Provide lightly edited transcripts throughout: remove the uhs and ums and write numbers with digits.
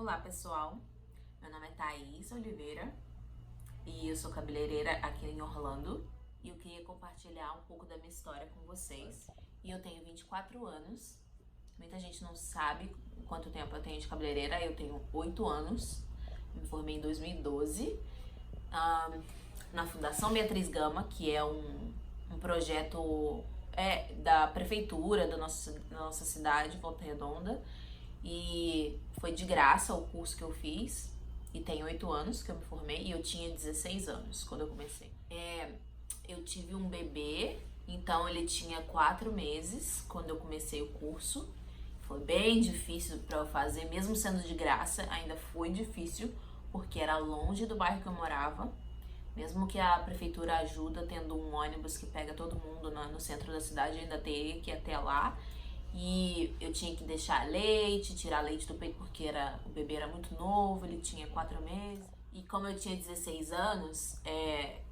Olá pessoal, meu nome é Thaís Oliveira e eu sou cabeleireira aqui em Orlando e eu queria compartilhar um pouco da minha história com vocês. E eu tenho 24 anos, muita gente não sabe quanto tempo eu tenho de cabeleireira, eu tenho 8 anos, me formei em 2012 na Fundação Beatriz Gama, que é um projeto da prefeitura da nossa cidade, Volta Redonda. E foi de graça o curso que eu fiz. E tem 8 anos que eu me formei e eu tinha 16 anos quando eu comecei. Eu tive um bebê, então ele tinha 4 meses quando eu comecei o curso. Foi bem difícil para eu fazer, mesmo sendo de graça, ainda foi difícil, porque era longe do bairro que eu morava. Mesmo que a prefeitura ajuda tendo um ônibus que pega todo mundo no centro da cidade, ainda teria que ir até lá. E eu tinha que deixar leite, tirar leite do peito porque o bebê era muito novo, ele tinha 4 meses. E como eu tinha 16 anos,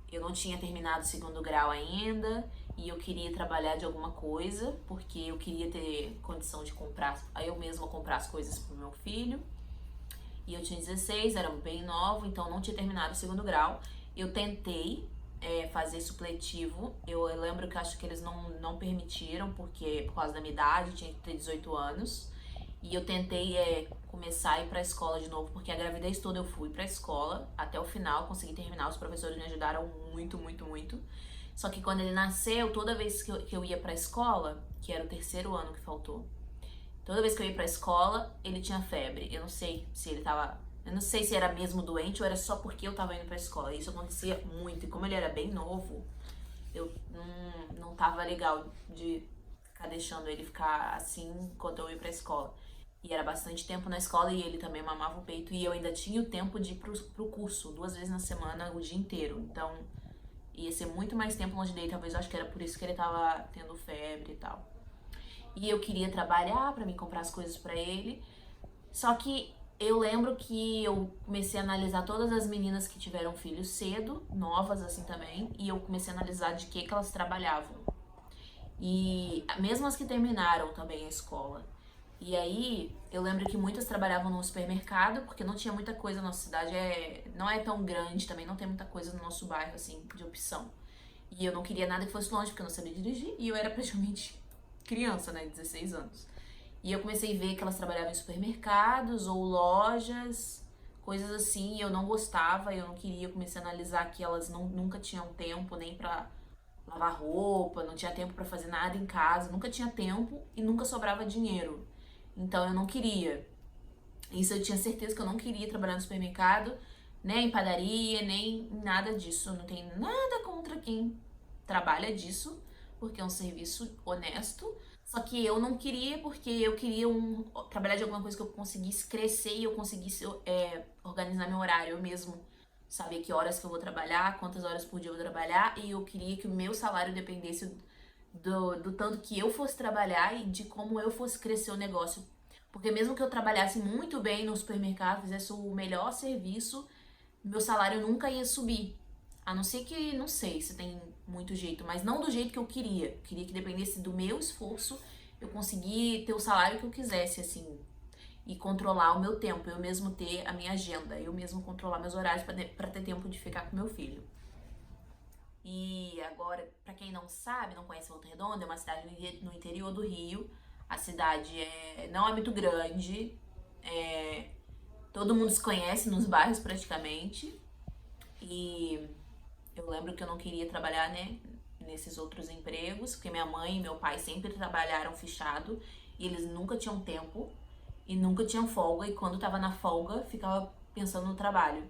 eu não tinha terminado o segundo grau ainda e eu queria trabalhar de alguma coisa porque eu queria ter condição de comprar, eu mesma comprar as coisas pro meu filho. E eu tinha 16, era bem nova, então não tinha terminado o segundo grau. Eu tentei fazer supletivo. Eu lembro que acho que eles não permitiram, porque por causa da minha idade, tinha que ter 18 anos. E eu tentei começar a ir pra escola de novo, porque a gravidez toda eu fui pra escola, até o final, consegui terminar, os professores me ajudaram muito, muito, muito. Só que quando ele nasceu, toda vez que eu ia pra escola, que era o terceiro ano que faltou, toda vez que eu ia pra escola, ele tinha febre. Eu não sei se ele tava... Eu não sei se era mesmo doente ou era só porque eu tava indo pra escola. Isso acontecia muito. E como ele era bem novo, eu não tava legal de ficar deixando ele ficar assim enquanto eu ia pra escola. E era bastante tempo na escola e ele também mamava o peito. E eu ainda tinha o tempo de ir pro curso, 2 vezes na semana, o dia inteiro. Então, ia ser muito mais tempo longe dele. Talvez eu acho que era por isso que ele tava tendo febre e tal. E eu queria trabalhar pra me comprar as coisas pra ele. Só que eu lembro que eu comecei a analisar todas as meninas que tiveram filhos cedo, novas assim também, e eu comecei a analisar de que elas trabalhavam. E mesmo as que terminaram também a escola. E aí eu lembro que muitas trabalhavam no supermercado, porque não tinha muita coisa na nossa cidade, não é tão grande também, não tem muita coisa no nosso bairro assim de opção. E eu não queria nada que fosse longe, porque eu não sabia dirigir, e eu era praticamente criança, né, 16 anos. E eu comecei a ver que elas trabalhavam em supermercados ou lojas, coisas assim, e eu não gostava, eu não queria. Eu comecei a analisar que elas nunca tinham tempo nem pra lavar roupa, não tinha tempo pra fazer nada em casa, nunca tinha tempo e nunca sobrava dinheiro. Então eu não queria. Isso eu tinha certeza que eu não queria trabalhar no supermercado, nem em padaria, nem nada disso. Eu não tenho nada contra quem trabalha disso, porque é um serviço honesto. Só que eu não queria, porque eu queria trabalhar de alguma coisa que eu conseguisse crescer e eu conseguisse organizar meu horário. Eu mesmo saber que horas que eu vou trabalhar, quantas horas por dia eu vou trabalhar, e eu queria que o meu salário dependesse do tanto que eu fosse trabalhar e de como eu fosse crescer o negócio. Porque mesmo que eu trabalhasse muito bem no supermercado, fizesse o melhor serviço, meu salário nunca ia subir. A não ser que, não sei se tem muito jeito, mas não do jeito que eu queria. Eu queria que dependesse do meu esforço, eu conseguir ter o salário que eu quisesse, assim, e controlar o meu tempo, eu mesmo ter a minha agenda, eu mesmo controlar meus horários para ter tempo de ficar com meu filho. E agora, para quem não sabe, não conhece Volta Redonda, é uma cidade no interior do Rio. A cidade não é muito grande, todo mundo se conhece nos bairros praticamente. E eu lembro que eu não queria trabalhar, né, nesses outros empregos, porque minha mãe e meu pai sempre trabalharam fechado e eles nunca tinham tempo e nunca tinham folga. E quando tava na folga, ficava pensando no trabalho.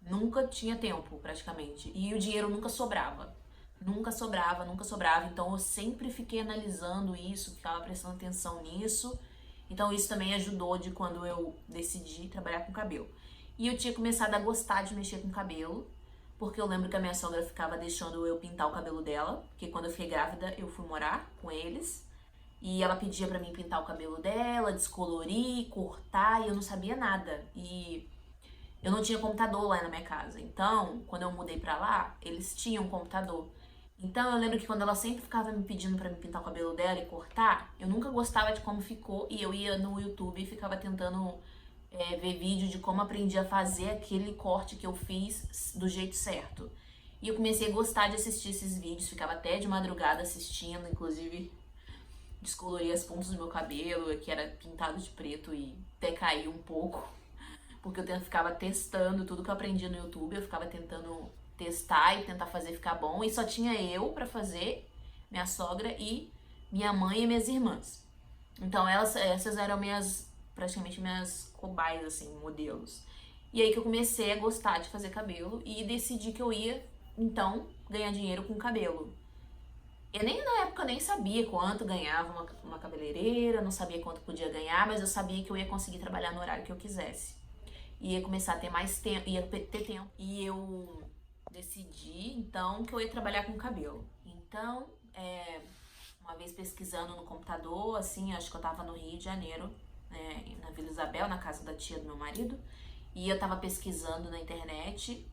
Nunca tinha tempo, praticamente. E o dinheiro nunca sobrava. Nunca sobrava, nunca sobrava. Então eu sempre fiquei analisando isso, ficava prestando atenção nisso. Então isso também ajudou de quando eu decidi trabalhar com cabelo. E eu tinha começado a gostar de mexer com cabelo, porque eu lembro que a minha sogra ficava deixando eu pintar o cabelo dela, porque quando eu fiquei grávida eu fui morar com eles. E ela pedia pra mim pintar o cabelo dela, descolorir, cortar, e eu não sabia nada. E eu não tinha computador lá na minha casa. Então, quando eu mudei pra lá, eles tinham computador. Então, eu lembro que quando ela sempre ficava me pedindo pra me pintar o cabelo dela e cortar, eu nunca gostava de como ficou e eu ia no YouTube e ficava tentando ver vídeo de como aprendi a fazer aquele corte que eu fiz do jeito certo. E eu comecei a gostar de assistir esses vídeos, ficava até de madrugada assistindo, inclusive descolori as pontas do meu cabelo, que era pintado de preto e até caiu um pouco, porque eu ficava testando tudo que eu aprendi no YouTube, eu ficava tentando testar e tentar fazer ficar bom, e só tinha eu pra fazer, minha sogra e minha mãe e minhas irmãs. Então essas eram praticamente minhas cobaias, assim, modelos. E aí que eu comecei a gostar de fazer cabelo e decidi que eu ia, então, ganhar dinheiro com cabelo. Eu na época nem sabia quanto ganhava uma cabeleireira, não sabia quanto podia ganhar, mas eu sabia que eu ia conseguir trabalhar no horário que eu quisesse. Ia começar a ter mais tempo, ia ter tempo. E eu decidi, então, que eu ia trabalhar com cabelo. Então, uma vez pesquisando no computador, assim, acho que eu tava no Rio de Janeiro, na Vila Isabel, na casa da tia do meu marido, e eu tava pesquisando na internet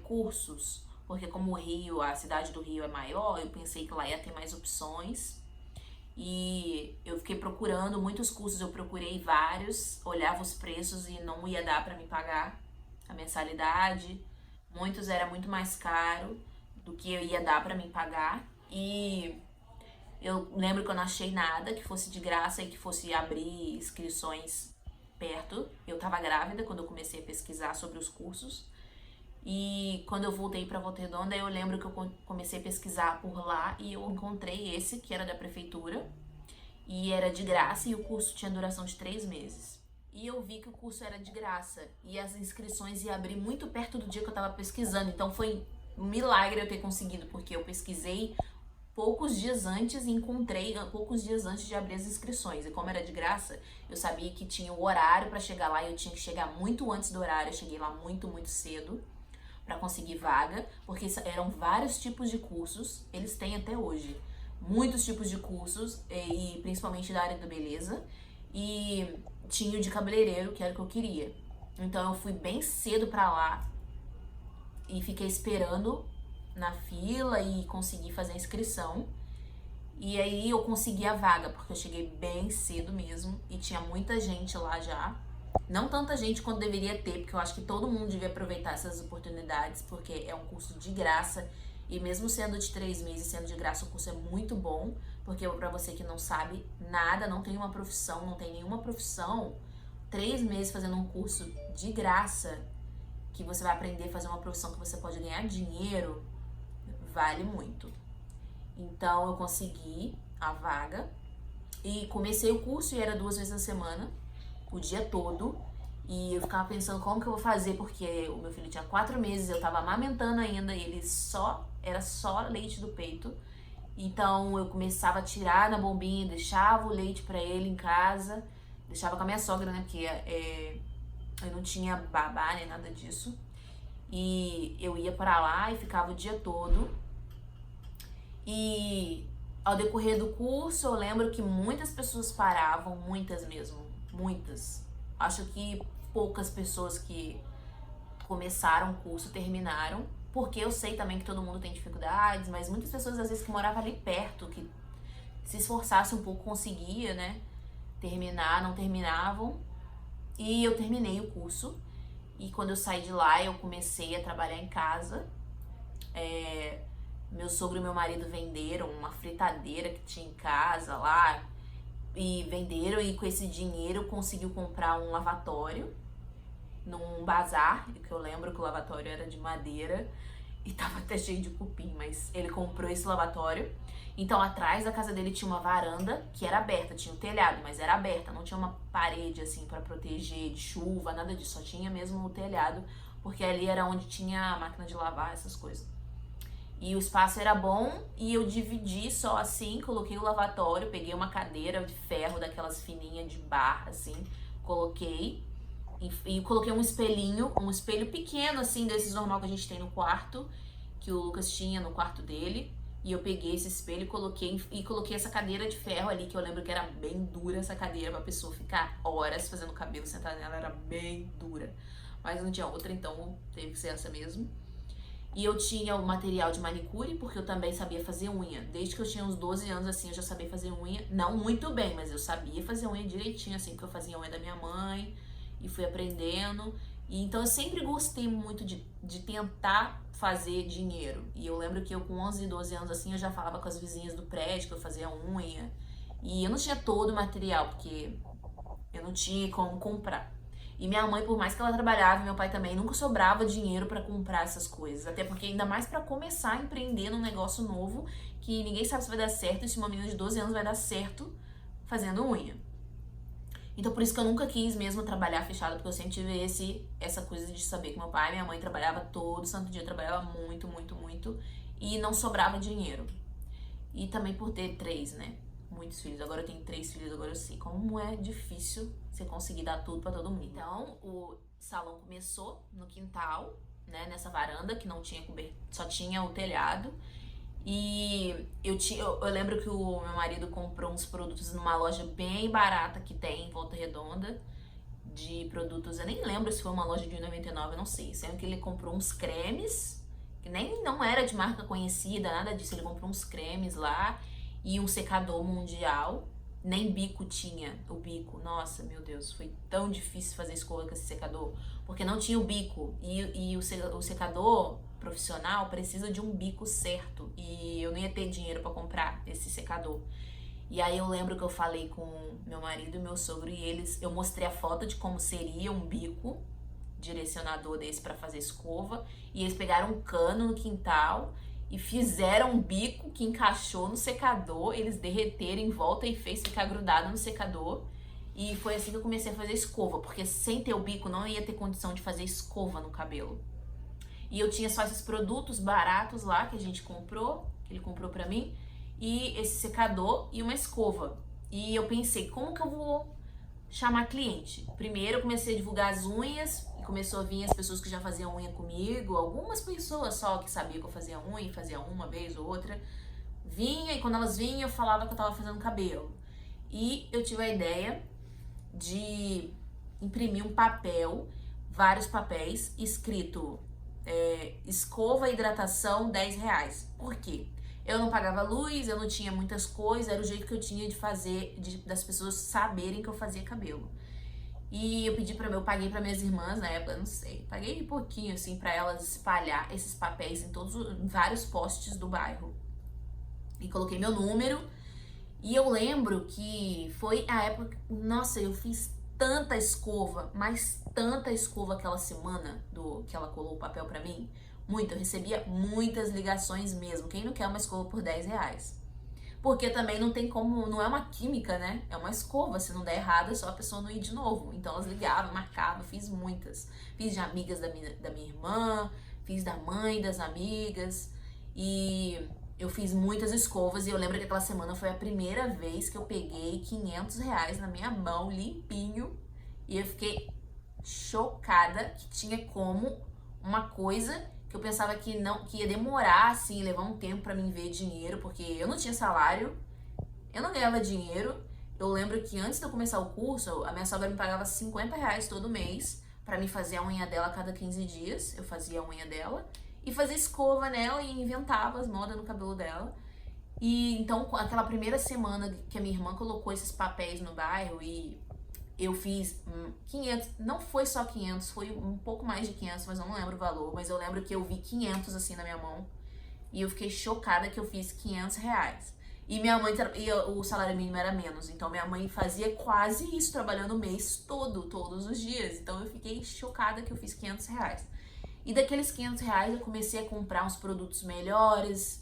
cursos, porque como o Rio, a cidade do Rio é maior, eu pensei que lá ia ter mais opções. E eu fiquei procurando muitos cursos, eu procurei vários, olhava os preços e não ia dar pra me pagar a mensalidade. Muitos era muito mais caro do que eu ia dar pra me pagar. E eu lembro que eu não achei nada que fosse de graça e que fosse abrir inscrições perto. Eu tava grávida quando eu comecei a pesquisar sobre os cursos. E quando eu voltei pra Volta Redonda, eu lembro que eu comecei a pesquisar por lá e eu encontrei esse, que era da prefeitura, e era de graça e o curso tinha duração de 3 meses. E eu vi que o curso era de graça e as inscrições iam abrir muito perto do dia que eu tava pesquisando, então foi um milagre eu ter conseguido, porque eu pesquisei poucos dias antes e encontrei poucos dias antes de abrir as inscrições. E como era de graça, eu sabia que tinha o horário pra chegar lá e eu tinha que chegar muito antes do horário, eu cheguei lá muito, muito cedo para conseguir vaga, porque eram vários tipos de cursos, eles têm até hoje muitos tipos de cursos, e principalmente da área da beleza, e tinha o de cabeleireiro, que era o que eu queria. Então eu fui bem cedo para lá e fiquei esperando na fila e consegui fazer a inscrição. E aí eu consegui a vaga, porque eu cheguei bem cedo mesmo e tinha muita gente lá já. Não tanta gente quanto deveria ter, porque eu acho que todo mundo devia aproveitar essas oportunidades, porque é um curso de graça. E mesmo sendo de 3 meses, sendo de graça, o curso é muito bom. Porque pra você que não sabe nada, não tem uma profissão, não tem nenhuma profissão, 3 meses fazendo um curso de graça, que você vai aprender a fazer uma profissão que você pode ganhar dinheiro, vale muito. Então eu consegui a vaga e comecei o curso e era 2 vezes na semana, o dia todo, e eu ficava pensando como que eu vou fazer, porque o meu filho tinha 4 meses, eu tava amamentando ainda, e ele era só leite do peito. Então eu começava a tirar na bombinha, deixava o leite pra ele em casa, deixava com a minha sogra, né, porque eu não tinha babá nem nada disso. E eu ia pra lá e ficava o dia todo. E ao decorrer do curso, eu lembro que muitas pessoas paravam, muitas mesmo, muitas. Acho que poucas pessoas que começaram o curso terminaram, porque eu sei também que todo mundo tem dificuldades, mas muitas pessoas às vezes que moravam ali perto, que se esforçasse um pouco conseguia, né, terminar, não terminavam. E eu terminei o curso. E quando eu saí de lá, eu comecei a trabalhar em casa. Meu sogro e meu marido venderam uma fritadeira que tinha em casa lá. E venderam, e com esse dinheiro conseguiu comprar um lavatório num bazar, que eu lembro que o lavatório era de madeira e tava até cheio de cupim, mas ele comprou esse lavatório. Então atrás da casa dele tinha uma varanda que era aberta, tinha um telhado, mas era aberta, não tinha uma parede assim pra proteger de chuva, nada disso, só tinha mesmo o telhado, porque ali era onde tinha a máquina de lavar, essas coisas. E o espaço era bom e eu dividi só assim, coloquei o lavatório, peguei uma cadeira de ferro daquelas fininhas de barra assim, coloquei e coloquei um espelhinho, um espelho pequeno assim, desses normal que a gente tem no quarto, que o Lucas tinha no quarto dele. E eu peguei esse espelho e coloquei essa cadeira de ferro ali, que eu lembro que era bem dura essa cadeira pra pessoa ficar horas fazendo cabelo sentada nela, era bem dura. Mas não tinha outra, então teve que ser essa mesmo. E eu tinha o material de manicure, porque eu também sabia fazer unha. Desde que eu tinha uns 12 anos, assim, eu já sabia fazer unha. Não muito bem, mas eu sabia fazer unha direitinho, assim, porque eu fazia unha da minha mãe. e fui aprendendo. E então eu sempre gostei muito de tentar fazer dinheiro. E eu lembro que eu com 11, 12 anos assim, eu já falava com as vizinhas do prédio que eu fazia unha. E eu não tinha todo o material, porque eu não tinha como comprar. E minha mãe, por mais que ela trabalhava, e meu pai também, nunca sobrava dinheiro pra comprar essas coisas. Até porque ainda mais pra começar a empreender num negócio novo, que ninguém sabe se vai dar certo, e se uma menina de 12 anos vai dar certo fazendo unha. Então por isso que eu nunca quis mesmo trabalhar fechado, porque eu sempre tive essa coisa de saber que meu pai e minha mãe trabalhava todo santo dia, trabalhava muito, muito, muito, e não sobrava dinheiro. E também por ter 3, né? Muitos filhos. Agora eu tenho 3 filhos, agora eu sei como é difícil você conseguir dar tudo pra todo mundo. Então, o salão começou no quintal, né? Nessa varanda que não tinha só tinha o telhado. E eu lembro que o meu marido comprou uns produtos numa loja bem barata que tem em Volta Redonda, de produtos, eu nem lembro se foi uma loja de R$1,99, eu não sei. Sendo que ele comprou uns cremes, que nem não era de marca conhecida, nada disso. Ele comprou uns cremes lá e um secador mundial. Nem bico tinha, o bico. Nossa, meu Deus, foi tão difícil fazer escova com esse secador, porque não tinha o bico. E o secador profissional precisa de um bico certo, e eu não ia ter dinheiro pra comprar esse secador. E aí eu lembro que eu falei com meu marido e meu sogro, e eu mostrei a foto de como seria um bico direcionador desse pra fazer escova, e eles pegaram um cano no quintal e fizeram um bico que encaixou no secador, eles derreteram em volta e fez ficar grudado no secador. E foi assim que eu comecei a fazer escova, porque sem ter o bico não ia ter condição de fazer escova no cabelo. E eu tinha só esses produtos baratos lá que a gente comprou, que ele comprou pra mim, e esse secador e uma escova. E eu pensei, como que eu vou chamar cliente? Primeiro eu comecei a divulgar as unhas, e começou a vir as pessoas que já faziam unha comigo, algumas pessoas só que sabiam que eu fazia unha, e fazia uma vez ou outra. Vinha, e quando elas vinham eu falava que eu tava fazendo cabelo. E eu tive a ideia de imprimir um papel, vários papéis, escrito escova, hidratação, R$10. Por quê? Eu não pagava luz, eu não tinha muitas coisas, era o jeito que eu tinha de fazer, das pessoas saberem que eu fazia cabelo. E eu paguei para minhas irmãs na época, não sei, paguei um pouquinho assim para elas espalhar esses papéis em vários postes do bairro. E coloquei meu número, e eu lembro que foi a época, nossa, eu fiz tanta escova, mas tanta escova aquela semana que ela colou o papel pra mim. Muito, eu recebia muitas ligações mesmo. Quem não quer uma escova por R$10? Porque também não tem como, não é uma química, né? É uma escova, se não der errado é só a pessoa não ir de novo. Então elas ligavam, marcavam, fiz muitas. Fiz de amigas da minha irmã, fiz da mãe das amigas, e eu fiz muitas escovas. E eu lembro que aquela semana foi a primeira vez que eu peguei R$500 na minha mão, limpinho. E eu fiquei chocada que tinha como uma coisa que eu pensava que ia demorar, assim, levar um tempo pra mim ver dinheiro, porque eu não tinha salário, eu não ganhava dinheiro. Eu lembro que antes de eu começar o curso, a minha sogra me pagava R$50 todo mês pra me fazer a unha dela a cada 15 dias. Eu fazia a unha dela e fazia escova nela e inventava as modas no cabelo dela. E então, aquela primeira semana que a minha irmã colocou esses papéis no bairro, e eu fiz 500, não foi só 500, foi um pouco mais de 500, mas eu não lembro o valor. Mas eu lembro que eu vi 500 assim na minha mão, e eu fiquei chocada que eu fiz R$500. E minha mãe, o salário mínimo era menos, então minha mãe fazia quase isso, trabalhando o mês todo, todos os dias. Então eu fiquei chocada que eu fiz R$500. E daqueles R$500 eu comecei a comprar uns produtos melhores,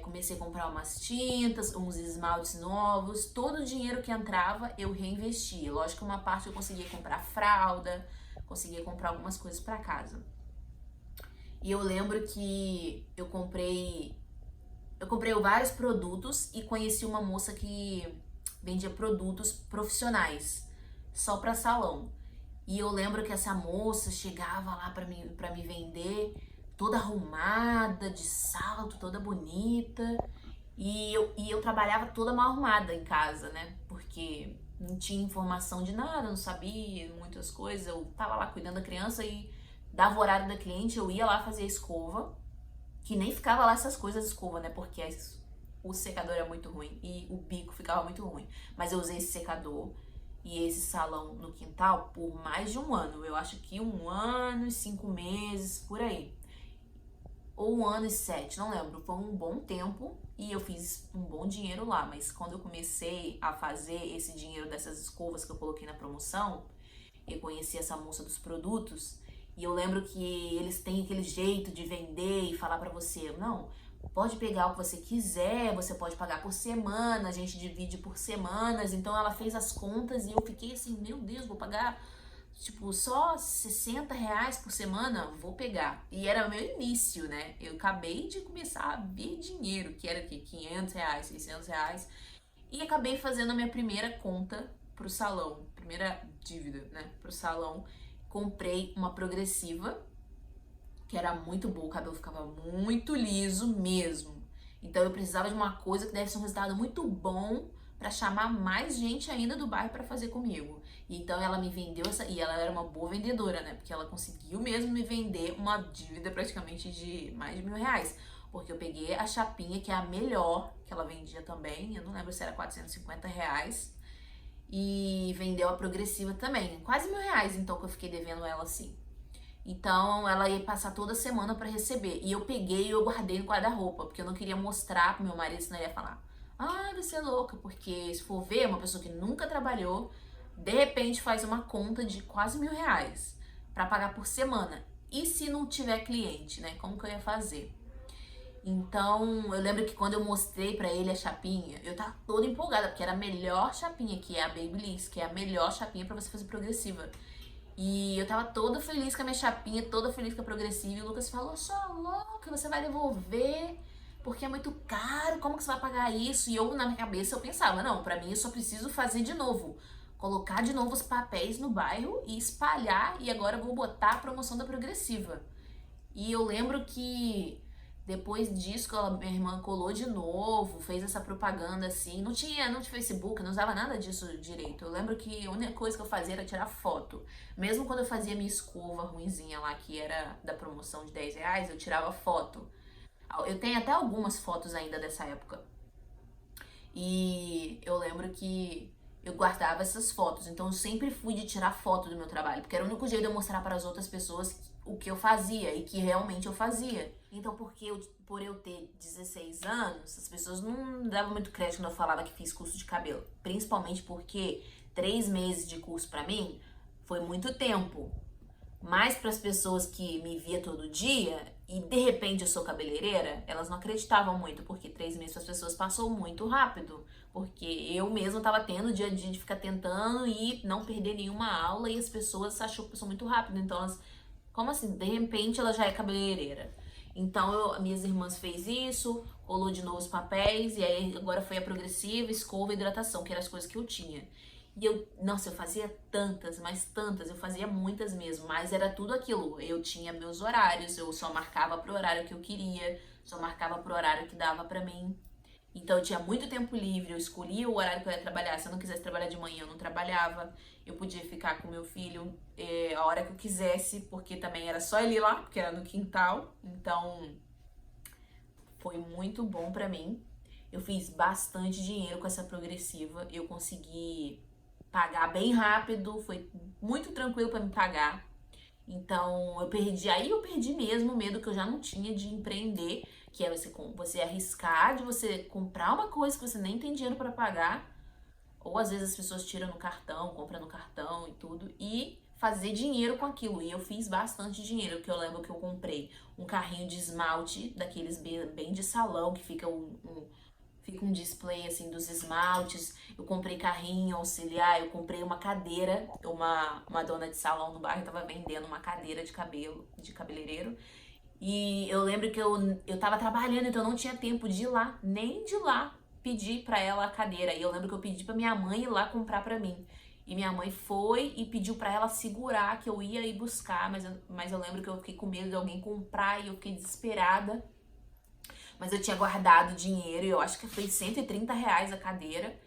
comecei a comprar umas tintas, uns esmaltes novos. Todo o dinheiro que entrava eu reinvestia. Lógico que uma parte eu conseguia comprar fralda, conseguia comprar algumas coisas pra casa. E eu lembro que eu comprei vários produtos e conheci uma moça que vendia produtos profissionais, só pra salão. E eu lembro que essa moça chegava lá pra me vender, toda arrumada, de salto, toda bonita. E eu trabalhava toda mal arrumada em casa, né? Porque não tinha informação de nada, não sabia muitas coisas. Eu tava lá cuidando da criança e dava o horário da cliente, eu ia lá fazer a escova, que nem ficava lá essas coisas de escova, né? Porque o secador era muito ruim e o bico ficava muito ruim. Mas eu usei esse secador e esse salão no quintal por mais de um ano. Eu acho que 1 ano e 5 meses, por aí. Ou 1 ano e 7, não lembro. Foi um bom tempo e eu fiz um bom dinheiro lá. Mas quando eu comecei a fazer esse dinheiro dessas escovas que eu coloquei na promoção, eu conheci essa moça dos produtos e eu lembro que eles têm aquele jeito de vender e falar pra você, não, pode pegar o que você quiser, você pode pagar por semana, a gente divide por semanas. Então ela fez as contas e eu fiquei assim, meu Deus, vou pagar tipo só R$ 60 por semana? Vou pegar. E era o meu início, né? Eu acabei de começar a ver dinheiro, que era o quê? R$ 500, R$ 600. E acabei fazendo a minha primeira conta pro salão, primeira dívida, né, pro salão. Comprei uma progressiva, que era muito boa, o cabelo ficava muito liso mesmo. Então eu precisava de uma coisa que deve ser um resultado muito bom para chamar mais gente ainda do bairro para fazer comigo. Então ela me vendeu essa, e ela era uma boa vendedora, né? Porque ela conseguiu mesmo me vender uma dívida praticamente de mais de R$ 1.000. Porque eu peguei a chapinha, que é a melhor, que ela vendia também, eu não lembro se era R$ 450, e vendeu a progressiva também, quase R$ 1.000, então, que eu fiquei devendo ela assim. Então ela ia passar toda semana pra receber. E eu peguei e eu guardei no guarda-roupa, porque eu não queria mostrar pro meu marido, senão ele ia falar: ah, você é louca, porque se for ver, uma pessoa que nunca trabalhou, de repente faz uma conta de quase R$ 1.000 pra pagar por semana. E se não tiver cliente, né? Como que eu ia fazer? Então, eu lembro que quando eu mostrei pra ele a chapinha, eu tava toda empolgada, porque era a melhor chapinha, que é a Babyliss, que é a melhor chapinha pra você fazer progressiva. E eu tava toda feliz com a minha chapinha, toda feliz com a progressiva. E o Lucas falou: sua louca, você vai devolver, porque é muito caro, como que você vai pagar isso? E eu, na minha cabeça, eu pensava: não, pra mim eu só preciso fazer de novo. Colocar de novo os papéis no bairro e espalhar, e agora eu vou botar a promoção da progressiva. E eu lembro que depois disso, minha irmã colou de novo, fez essa propaganda assim. Não tinha Facebook, não usava nada disso direito. Eu lembro que a única coisa que eu fazia era tirar foto. Mesmo quando eu fazia minha escova ruinzinha lá, que era da promoção de R$ 10, eu tirava foto. Eu tenho até algumas fotos ainda dessa época. E eu lembro que eu guardava essas fotos. Então eu sempre fui de tirar foto do meu trabalho, porque era o único jeito de eu mostrar para as outras pessoas o que eu fazia e que realmente eu fazia. Então, por eu ter 16 anos, as pessoas não davam muito crédito quando eu falava que fiz curso de cabelo. Principalmente porque 3 meses de curso pra mim foi muito tempo. Mas para as pessoas que me via todo dia e de repente eu sou cabeleireira, elas não acreditavam muito, porque 3 meses para as pessoas passou muito rápido. Porque eu mesma estava tendo o dia a dia de ficar tentando e não perder nenhuma aula, e as pessoas achou que passou muito rápido. Então elas, como assim? De repente ela já é cabeleireira. Então minhas irmãs fez isso, colou de novo os papéis, e aí agora foi a progressiva, escova e hidratação, que eram as coisas que eu tinha. E nossa, eu fazia tantas, mas tantas, eu fazia muitas mesmo, mas era tudo aquilo. Eu tinha meus horários, eu só marcava pro horário que eu queria, só marcava pro horário que dava pra mim. Então eu tinha muito tempo livre, eu escolhia o horário que eu ia trabalhar. Se eu não quisesse trabalhar de manhã, eu não trabalhava. Eu podia ficar com meu filho a hora que eu quisesse, porque também era só ele ir lá, porque era no quintal. Então foi muito bom pra mim. Eu fiz bastante dinheiro com essa progressiva, eu consegui pagar bem rápido, foi muito tranquilo pra me pagar. Então eu perdi mesmo o medo que eu já não tinha de empreender, que é você arriscar de você comprar uma coisa que você nem tem dinheiro pra pagar, ou às vezes as pessoas tiram no cartão, compram no cartão e tudo, e fazer dinheiro com aquilo. E eu fiz bastante dinheiro, que eu lembro que eu comprei um carrinho de esmalte, daqueles bem de salão, que fica um display assim dos esmaltes. Eu comprei carrinho auxiliar, eu comprei uma cadeira. Uma dona de salão no bairro tava vendendo uma cadeira de cabelo, de cabeleireiro. E eu lembro que eu tava trabalhando, então eu não tinha tempo de ir lá, nem de ir lá pedir pra ela a cadeira. E eu lembro que eu pedi pra minha mãe ir lá comprar pra mim. E minha mãe foi e pediu pra ela segurar que eu ia ir buscar, mas eu lembro que eu fiquei com medo de alguém comprar e eu fiquei desesperada. Mas eu tinha guardado dinheiro e eu acho que foi R$ 130 a cadeira.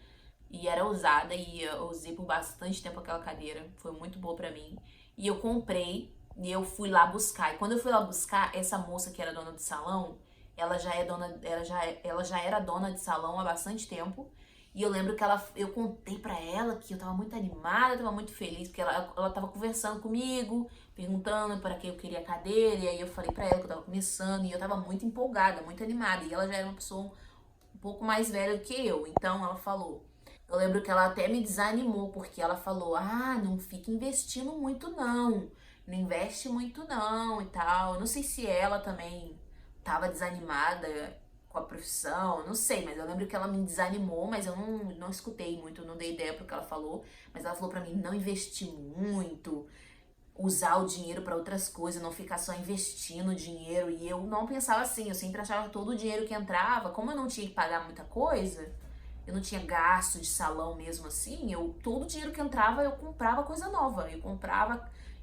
E era usada e eu usei por bastante tempo aquela cadeira. Foi muito boa pra mim. E eu comprei e eu fui lá buscar. E quando eu fui lá buscar, essa moça que era dona de salão, ela já era dona de salão há bastante tempo. E eu lembro que eu contei pra ela que eu tava muito animada, tava muito feliz, porque ela tava conversando comigo, perguntando para que eu queria cadeira, e aí eu falei pra ela que eu tava começando, e eu tava muito empolgada, muito animada, e ela já era uma pessoa um pouco mais velha do que eu, então ela falou. Eu lembro que ela até me desanimou, porque ela falou, não fica investindo muito não investe muito não e tal. Eu não sei se ela também tava desanimada com a profissão, não sei, mas eu lembro que ela me desanimou, mas eu não escutei muito, não dei ideia pro que ela falou, mas ela falou pra mim não investir muito, usar o dinheiro pra outras coisas, não ficar só investindo dinheiro, e eu não pensava assim, eu sempre achava que todo o dinheiro que entrava, como eu não tinha que pagar muita coisa, eu não tinha gasto de salão mesmo assim, todo o dinheiro que entrava eu comprava coisa nova,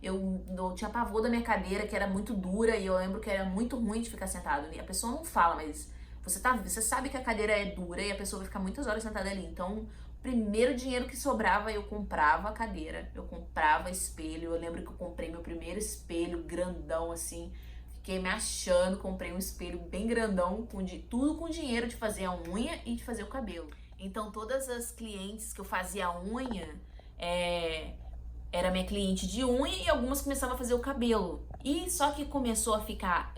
eu tinha pavor da minha cadeira, que era muito dura, e eu lembro que era muito ruim de ficar sentado. E a pessoa não fala, mas você sabe que a cadeira é dura e a pessoa vai ficar muitas horas sentada ali. Então, o primeiro dinheiro que sobrava, eu comprava a cadeira, eu comprava espelho. Eu lembro que eu comprei meu primeiro espelho grandão, assim. Fiquei me achando, comprei um espelho bem grandão, tudo com dinheiro de fazer a unha e de fazer o cabelo. Então, todas as clientes que eu fazia a unha, era minha cliente de unha e algumas começavam a fazer o cabelo. E só que começou a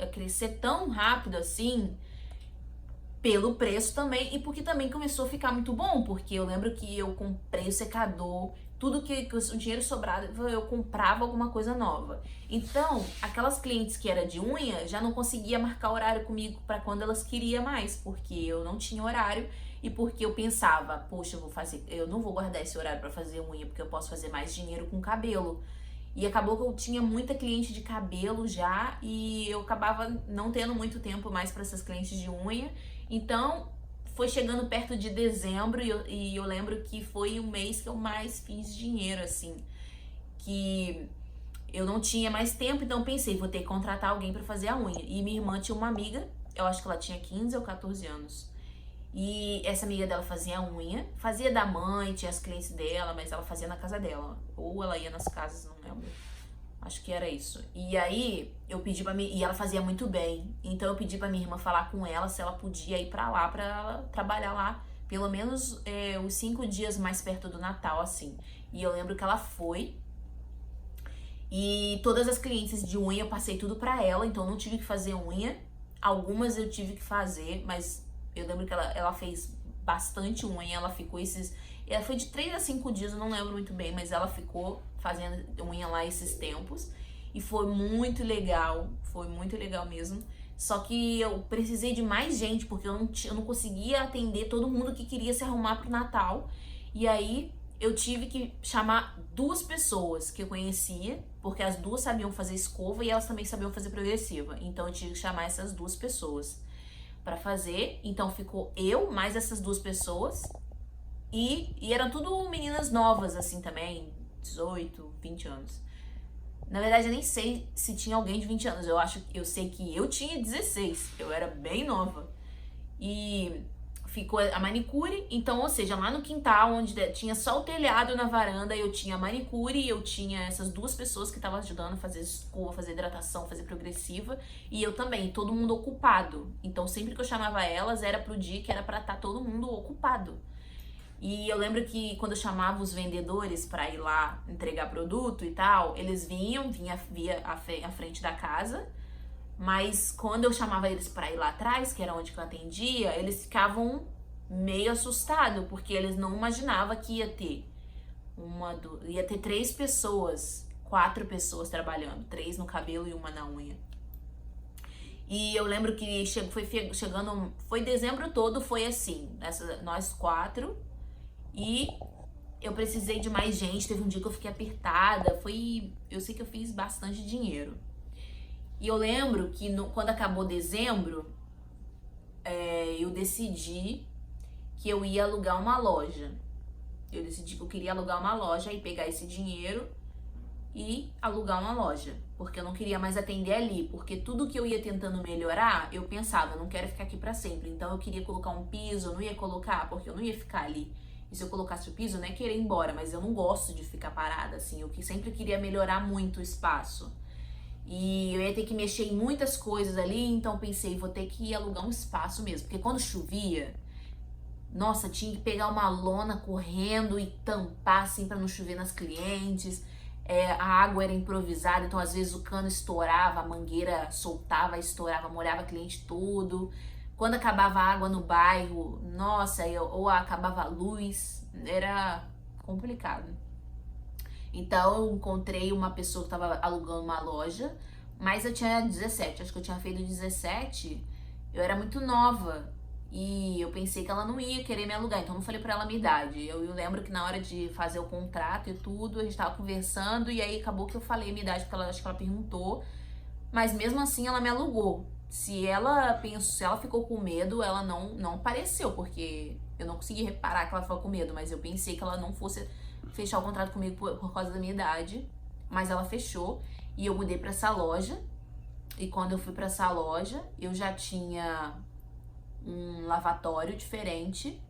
crescer tão rápido assim, pelo preço também, e porque também começou a ficar muito bom, porque eu lembro que eu comprei o secador, tudo que o dinheiro sobrado, eu comprava alguma coisa nova. Então, aquelas clientes que era de unha já não conseguia marcar horário comigo para quando elas queriam mais, porque eu não tinha horário e porque eu pensava, poxa, eu não vou guardar esse horário para fazer unha, porque eu posso fazer mais dinheiro com cabelo. E acabou que eu tinha muita cliente de cabelo já e eu acabava não tendo muito tempo mais para essas clientes de unha. Então, foi chegando perto de dezembro e eu lembro que foi o mês que eu mais fiz dinheiro, assim. Que eu não tinha mais tempo, então pensei, vou ter que contratar alguém para fazer a unha. E minha irmã tinha uma amiga, eu acho que ela tinha 15 ou 14 anos. E essa amiga dela fazia a unha, fazia da mãe, tinha as clientes dela, mas ela fazia na casa dela. Ou ela ia nas casas, não lembro. Acho que era isso. E aí, eu pedi pra mim, e ela fazia muito bem. Então eu pedi pra minha irmã falar com ela se ela podia ir pra lá, pra ela trabalhar lá. Pelo menos os 5 dias mais perto do Natal, assim. E eu lembro que ela foi. E todas as clientes de unha eu passei tudo pra ela, então eu não tive que fazer unha. Algumas eu tive que fazer, mas eu lembro que ela fez bastante unha, ela ficou ela foi de 3 a 5 dias, eu não lembro muito bem, mas ela ficou fazendo unha lá esses tempos. E foi muito legal mesmo. Só que eu precisei de mais gente, porque eu não conseguia atender todo mundo que queria se arrumar pro Natal. E aí eu tive que chamar 2 pessoas que eu conhecia, porque as 2 sabiam fazer escova e elas também sabiam fazer progressiva. Então eu tive que chamar essas 2 pessoas pra fazer. Então ficou eu mais essas 2 pessoas. E eram tudo meninas novas, assim, também, 18, 20 anos. Na verdade, eu nem sei se tinha alguém de 20 anos. Eu sei que eu tinha 16, eu era bem nova. E ficou a manicure, então, ou seja, lá no quintal, onde tinha só o telhado na varanda, eu tinha a manicure e eu tinha essas 2 pessoas que estavam ajudando a fazer escova, fazer hidratação, fazer progressiva, e eu também, todo mundo ocupado. Então, sempre que eu chamava elas, era pro dia que era pra estar todo mundo ocupado. E eu lembro que quando eu chamava os vendedores pra ir lá entregar produto e tal, eles vinha à frente da casa, mas quando eu chamava eles pra ir lá atrás, que era onde eu atendia, eles ficavam meio assustados, porque eles não imaginavam que ia ter 3 pessoas, 4 pessoas trabalhando, 3 no cabelo e uma na unha. E eu lembro que foi dezembro todo, foi assim, nós 4, e eu precisei de mais gente, teve um dia que eu fiquei apertada, eu sei que eu fiz bastante dinheiro. E eu lembro que quando acabou dezembro, eu decidi que eu ia alugar uma loja. Eu decidi que eu queria alugar uma loja e pegar esse dinheiro e alugar uma loja. Porque eu não queria mais atender ali. Porque tudo que eu ia tentando melhorar, eu pensava, eu não quero ficar aqui pra sempre. Então eu queria colocar um piso, eu não ia colocar, porque eu não ia ficar ali. E se eu colocasse o piso, eu não ia querer ir embora. Mas eu não gosto de ficar parada, assim. Eu sempre queria melhorar muito o espaço. E eu ia ter que mexer em muitas coisas ali, então pensei, vou ter que alugar um espaço mesmo. Porque quando chovia, Nossa, tinha que pegar uma lona correndo e tampar assim para não chover nas clientes. A água era improvisada, então às vezes o cano estourava, a mangueira soltava, estourava, molhava o cliente todo. Quando acabava a água no bairro, nossa, ou acabava a luz, era complicado. Então eu encontrei uma pessoa que estava alugando uma loja, mas eu tinha 17, acho que eu tinha feito 17, eu era muito nova e eu pensei que ela não ia querer me alugar, então não falei pra ela a minha idade. Eu lembro que na hora de fazer o contrato e tudo, a gente tava conversando e aí acabou que eu falei a minha idade, porque acho que ela perguntou, mas mesmo assim ela me alugou. Se ela pensou, se ela ficou com medo, ela não apareceu, porque eu não consegui reparar que ela ficou com medo, mas eu pensei que ela não fosse fechar o contrato comigo por causa da minha idade, mas ela fechou e eu mudei para essa loja. E quando eu fui para essa loja, eu já tinha um lavatório diferente,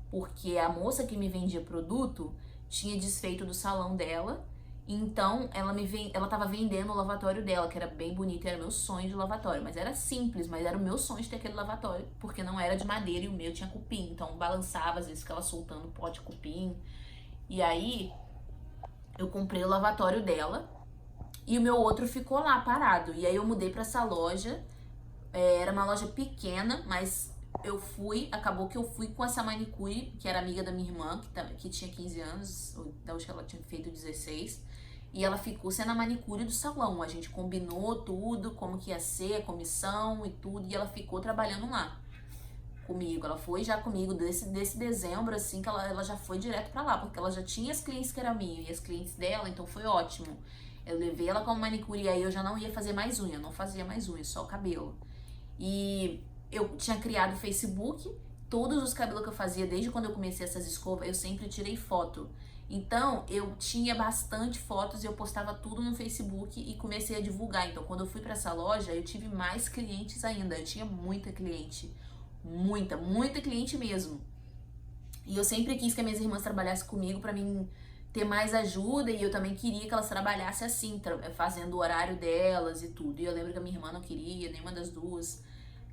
porque a moça que me vendia produto tinha desfeito do salão dela. Então ela tava vendendo o lavatório dela, que era bem bonito, era meu sonho de lavatório, mas era simples, mas era o meu sonho de ter aquele lavatório, porque não era de madeira e o meu tinha cupim, então balançava, às vezes ficava soltando pó de cupim. E aí eu comprei o lavatório dela e o meu outro ficou lá parado. E aí eu mudei pra essa loja. Era uma loja pequena, mas acabou que eu fui com essa manicure, que era amiga da minha irmã, que tinha 15 anos, então acho que ela tinha feito 16. E ela ficou sendo a manicure do salão. A gente combinou tudo, como que ia ser, a comissão e tudo, e ela ficou trabalhando lá comigo. Ela foi já comigo desse dezembro, assim, que ela já foi direto pra lá, porque ela já tinha as clientes que eram minhas e as clientes dela, então foi ótimo. Eu levei ela como manicure e aí eu já não ia fazer mais unha, não fazia mais unha, só o cabelo. E eu tinha criado o Facebook, todos os cabelos que eu fazia desde quando eu comecei essas escovas, eu sempre tirei foto. Então, eu tinha bastante fotos e eu postava tudo no Facebook e comecei a divulgar. Então, quando eu fui para essa loja, eu tive mais clientes ainda. Eu tinha muita cliente. Muita cliente mesmo. E eu sempre quis que as minhas irmãs trabalhassem comigo para mim ter mais ajuda e eu também queria que elas trabalhassem assim, fazendo o horário delas e tudo. E eu lembro que a minha irmã não queria, nenhuma das duas.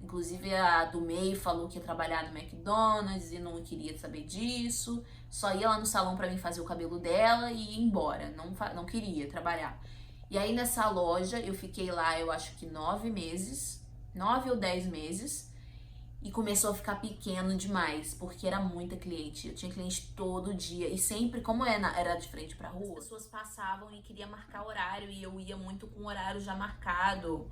Inclusive a do meio falou que ia trabalhar no McDonald's e não queria saber disso. Só ia lá no salão pra mim fazer o cabelo dela e ir embora. Não queria trabalhar. E aí nessa loja eu fiquei lá, eu acho que 9 meses, 9 ou 10 meses. E começou a ficar pequeno demais, porque era muita cliente. Eu tinha cliente todo dia. E sempre, como era de frente pra rua, as pessoas passavam e queriam marcar horário. E eu ia muito com o horário já marcado.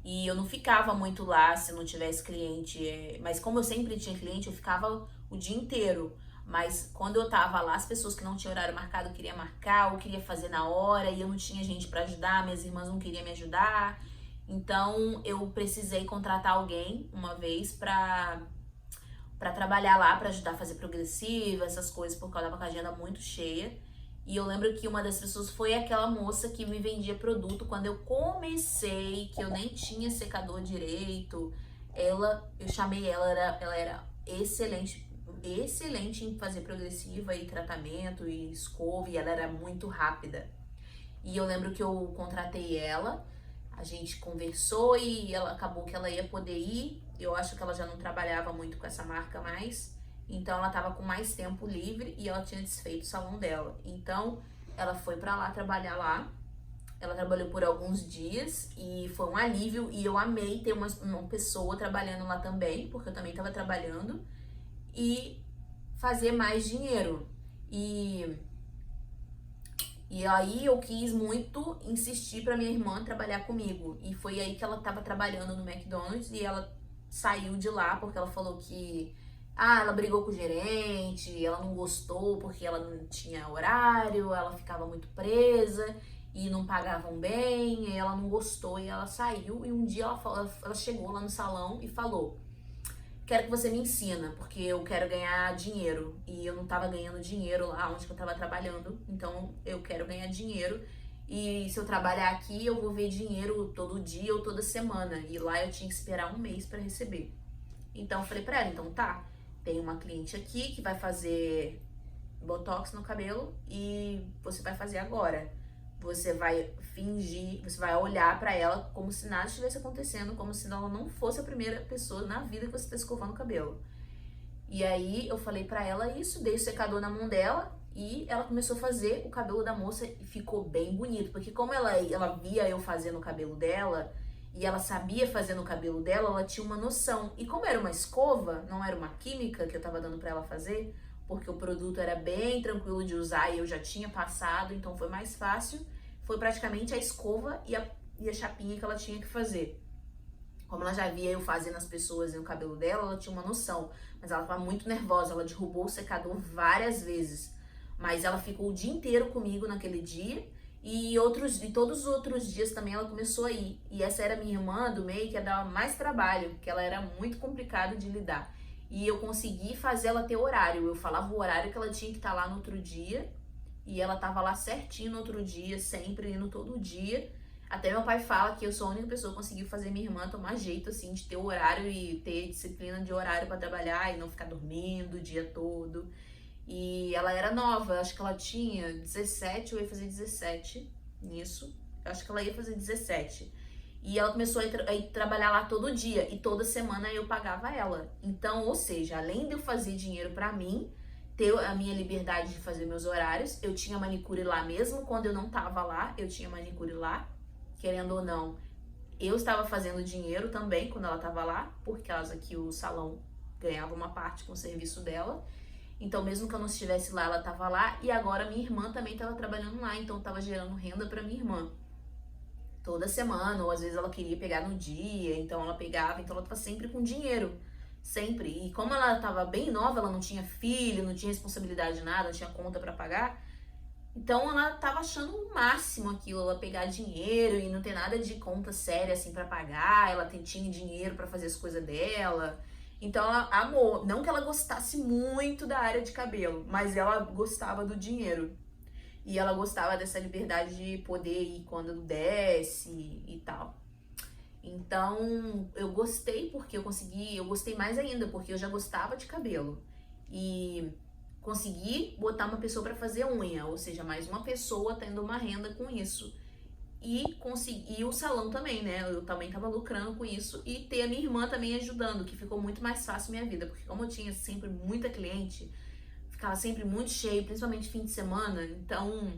E eu não ficava muito lá se não tivesse cliente. Mas como eu sempre tinha cliente, eu ficava o dia inteiro. Mas quando eu tava lá, as pessoas que não tinham horário marcado queriam marcar ou queria fazer na hora. E eu não tinha gente pra ajudar, minhas irmãs não queriam me ajudar. Então eu precisei contratar alguém uma vez pra trabalhar lá, pra ajudar a fazer progressiva, essas coisas, porque eu tava com a agenda muito cheia. E eu lembro que uma das pessoas foi aquela moça que me vendia produto quando eu comecei, que eu nem tinha secador direito. Eu chamei ela era excelente em fazer progressiva e tratamento e escova, e ela era muito rápida. E eu lembro que eu contratei ela, a gente conversou e ela acabou que ela ia poder ir. Eu acho que ela já não trabalhava muito com essa marca mais. Então ela tava com mais tempo livre e ela tinha desfeito o salão dela. Então ela foi pra lá trabalhar lá. Ela trabalhou por alguns dias e foi um alívio. E eu amei ter uma pessoa trabalhando lá também, porque eu também tava trabalhando. E fazer mais dinheiro. E aí eu quis muito insistir pra minha irmã trabalhar comigo. E foi aí que ela tava trabalhando no McDonald's e ela saiu de lá porque ela falou que ela brigou com o gerente, ela não gostou porque ela não tinha horário, ela ficava muito presa e não pagavam bem, e ela não gostou e ela saiu. E um dia ela chegou lá no salão e falou: quero que você me ensina, porque eu quero ganhar dinheiro. E eu não tava ganhando dinheiro lá onde eu tava trabalhando. Então eu quero ganhar dinheiro. E se eu trabalhar aqui, eu vou ver dinheiro todo dia ou toda semana. E lá eu tinha que esperar um mês pra receber. Então eu falei pra ela, então tá, tem uma cliente aqui que vai fazer botox no cabelo e você vai fazer agora. Você vai fingir, você vai olhar pra ela como se nada estivesse acontecendo, como se ela não fosse a primeira pessoa na vida que você tá escovando o cabelo. E aí eu falei pra ela isso, dei o secador na mão dela e ela começou a fazer o cabelo da moça e ficou bem bonito. Porque como ela via eu fazendo o cabelo dela e ela sabia fazer no cabelo dela, ela tinha uma noção. E como era uma escova, não era uma química que eu tava dando pra ela fazer, porque o produto era bem tranquilo de usar e eu já tinha passado, então foi mais fácil. Foi praticamente a escova e a chapinha que ela tinha que fazer. Como ela já via eu fazendo as pessoas e o cabelo dela, ela tinha uma noção. Mas ela estava muito nervosa, ela derrubou o secador várias vezes. Mas ela ficou o dia inteiro comigo naquele dia. E todos os outros dias também ela começou a ir. E essa era minha irmã do meio que ia dar mais trabalho, porque ela era muito complicada de lidar. E eu consegui fazer ela ter horário. Eu falava o horário que ela tinha que estar lá no outro dia. E ela estava lá certinho no outro dia, sempre indo todo dia. Até meu pai fala que eu sou a única pessoa que conseguiu fazer minha irmã tomar jeito, assim, de ter horário e ter disciplina de horário pra trabalhar e não ficar dormindo o dia todo. E ela era nova, acho que ela tinha 17, eu ia fazer 17 nisso. Eu acho que ela ia fazer 17. E ela começou a ir trabalhar lá todo dia e toda semana eu pagava ela. Então, ou seja, além de eu fazer dinheiro pra mim, ter a minha liberdade de fazer meus horários, eu tinha manicure lá mesmo quando eu não tava lá, eu tinha manicure lá. Querendo ou não, eu estava fazendo dinheiro também quando ela estava lá, por causa que o salão ganhava uma parte com o serviço dela. Então, mesmo que eu não estivesse lá, ela estava lá. E agora minha irmã também estava trabalhando lá, então estava gerando renda para minha irmã. Toda semana, ou às vezes ela queria pegar no dia, então ela pegava. Então ela estava sempre com dinheiro, sempre. E como ela estava bem nova, ela não tinha filho, não tinha responsabilidade de nada, não tinha conta para pagar. Então ela tava achando o máximo aquilo, ela pegar dinheiro e não ter nada de conta séria assim pra pagar, ela tinha dinheiro pra fazer as coisas dela. Então ela amou, não que ela gostasse muito da área de cabelo, mas ela gostava do dinheiro. E ela gostava dessa liberdade de poder ir quando desse e tal. Então eu gostei porque eu gostei mais ainda porque eu já gostava de cabelo. E consegui botar uma pessoa para fazer unha, ou seja, mais uma pessoa tendo uma renda com isso. E consegui o salão também, né? Eu também tava lucrando com isso e ter a minha irmã também ajudando, que ficou muito mais fácil minha vida, porque como eu tinha sempre muita cliente, ficava sempre muito cheio, principalmente fim de semana, então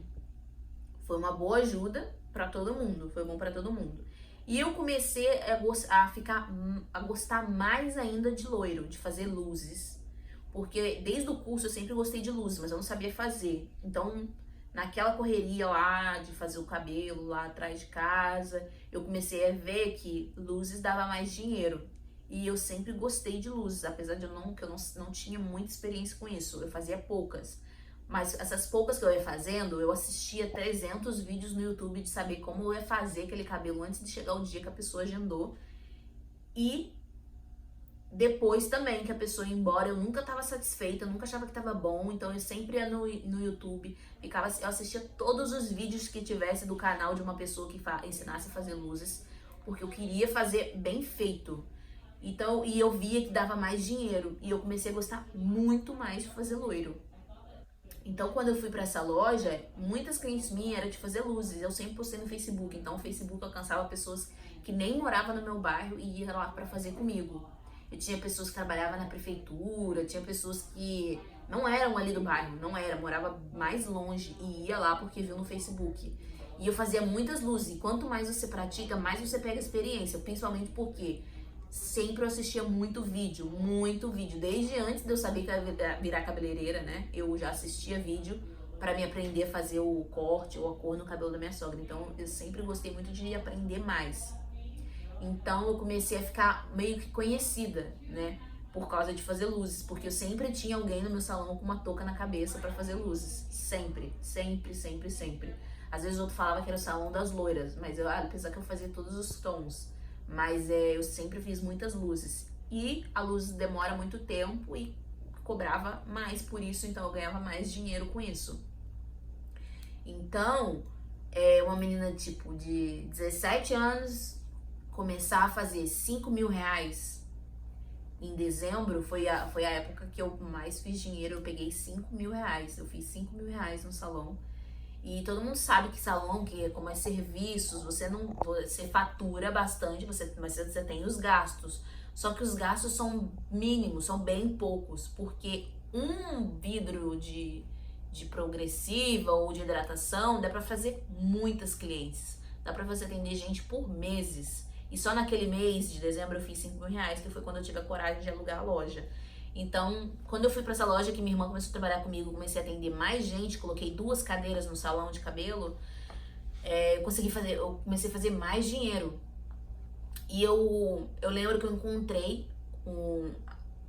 foi uma boa ajuda para todo mundo, foi bom para todo mundo. E eu comecei a gostar mais ainda de loiro, de fazer luzes. Porque desde o curso eu sempre gostei de luzes, mas eu não sabia fazer. Então, naquela correria lá de fazer o cabelo lá atrás de casa, eu comecei a ver que luzes dava mais dinheiro. E eu sempre gostei de luzes, apesar de que eu não tinha muita experiência com isso. Eu fazia poucas. Mas essas poucas que eu ia fazendo, eu assistia 300 vídeos no YouTube de saber como eu ia fazer aquele cabelo antes de chegar o dia que a pessoa agendou. E depois também que a pessoa ia embora, eu nunca tava satisfeita, eu nunca achava que tava bom, então eu sempre ia no YouTube, eu assistia todos os vídeos que tivesse do canal de uma pessoa que ensinasse a fazer luzes, porque eu queria fazer bem feito. Então, e eu via que dava mais dinheiro, e eu comecei a gostar muito mais de fazer loiro. Então, quando eu fui pra essa loja, muitas clientes minhas eram de fazer luzes. Eu sempre postei no Facebook. Então, o Facebook alcançava pessoas que nem moravam no meu bairro e iam lá pra fazer comigo. Eu tinha pessoas que trabalhavam na prefeitura, tinha pessoas que não eram ali do bairro, não era, morava mais longe e ia lá porque viu no Facebook. E eu fazia muitas luzes. E quanto mais você pratica, mais você pega experiência. Principalmente porque sempre eu assistia muito vídeo. Desde antes de eu saber que ia virar cabeleireira, né? Eu já assistia vídeo pra me aprender a fazer o corte ou a cor no cabelo da minha sogra. Então eu sempre gostei muito de aprender mais. Então eu comecei a ficar meio que conhecida, né? Por causa de fazer luzes. Porque eu sempre tinha alguém no meu salão com uma touca na cabeça pra fazer luzes. Sempre. Às vezes o outro falava que era o salão das loiras. Mas apesar que eu fazia todos os tons. Mas eu sempre fiz muitas luzes. E a luz demora muito tempo e cobrava mais por isso, então eu ganhava mais dinheiro com isso. Então, uma menina tipo de 17 anos começar a fazer 5 mil reais em dezembro foi a época que eu mais fiz dinheiro. Eu peguei 5 mil reais, eu fiz 5 mil reais no salão. E todo mundo sabe que salão, que como é serviços, você fatura bastante, mas você tem os gastos. Só que os gastos são mínimos, são bem poucos, porque um vidro de progressiva ou de hidratação dá pra fazer muitas clientes. Dá pra você atender gente por meses. E só naquele mês de dezembro eu fiz 5.000 reais, que foi quando eu tive a coragem de alugar a loja. Então, quando eu fui pra essa loja que minha irmã começou a trabalhar comigo, comecei a atender mais gente, coloquei 2 cadeiras no salão de cabelo, eu comecei a fazer mais dinheiro. E eu lembro que eu encontrei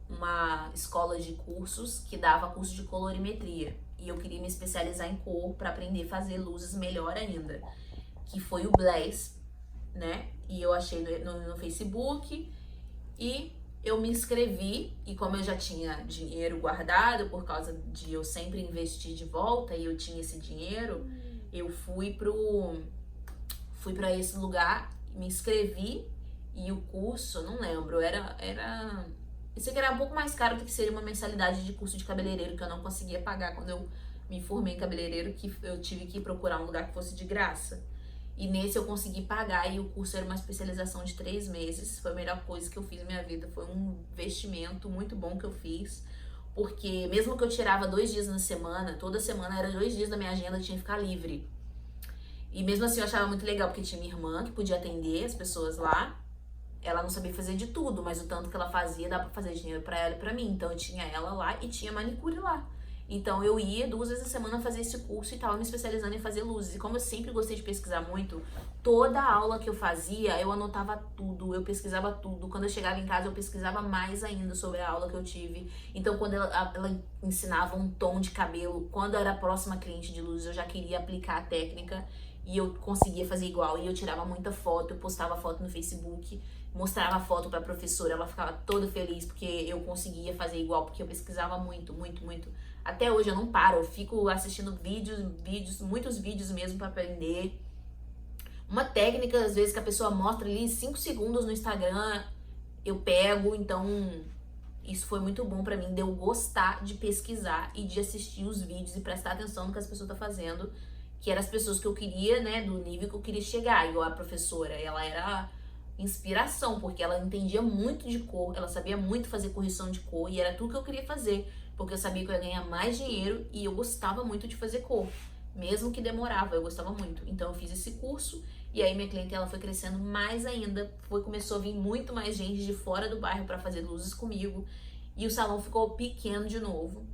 uma escola de cursos que dava curso de colorimetria. E eu queria me especializar em cor para aprender a fazer luzes melhor ainda. Que foi o Blaze, né? E eu achei no Facebook e eu me inscrevi. E como eu já tinha dinheiro guardado, por causa de eu sempre investir de volta e eu tinha esse dinheiro, eu fui pra esse lugar, me inscrevi. E o curso, não lembro, eu sei que era um pouco mais caro do que seria uma mensalidade de curso de cabeleireiro, que eu não conseguia pagar quando eu me formei em cabeleireiro, que eu tive que procurar um lugar que fosse de graça. E nesse eu consegui pagar, e o curso era uma especialização de 3 meses. Foi a melhor coisa que eu fiz na minha vida, foi um investimento muito bom que eu fiz. Porque mesmo que eu tirava 2 dias na semana, toda semana era 2 dias da minha agenda, eu tinha que ficar livre. E mesmo assim eu achava muito legal, porque tinha minha irmã que podia atender as pessoas lá. Ela não sabia fazer de tudo, mas o tanto que ela fazia dá pra fazer dinheiro pra ela e pra mim. Então eu tinha ela lá e tinha manicure lá. Então eu ia 2 vezes a semana fazer esse curso e tava me especializando em fazer luzes. E como eu sempre gostei de pesquisar muito, toda aula que eu fazia, eu anotava tudo, eu pesquisava tudo. Quando eu chegava em casa, eu pesquisava mais ainda sobre a aula que eu tive. Então quando ela ensinava um tom de cabelo, quando eu era a próxima cliente de luzes, eu já queria aplicar a técnica e eu conseguia fazer igual. E eu tirava muita foto, eu postava foto no Facebook, mostrava a foto pra professora, ela ficava toda feliz porque eu conseguia fazer igual, porque eu pesquisava muito, muito, muito. Até hoje eu não paro, eu fico assistindo muitos vídeos mesmo pra aprender. Uma técnica, às vezes, que a pessoa mostra ali 5 segundos no Instagram, eu pego. Então isso foi muito bom pra mim, de eu gostar de pesquisar e de assistir os vídeos e prestar atenção no que as pessoas estão fazendo, que eram as pessoas que eu queria, né, do nível que eu queria chegar. Igual a professora, ela era inspiração, porque ela entendia muito de cor, ela sabia muito fazer correção de cor, e era tudo que eu queria fazer, porque eu sabia que eu ia ganhar mais dinheiro e eu gostava muito de fazer cor, mesmo que demorava, eu gostava muito. Então eu fiz esse curso e aí minha clientela foi crescendo mais ainda, começou a vir muito mais gente de fora do bairro para fazer luzes comigo, e o salão ficou pequeno de novo.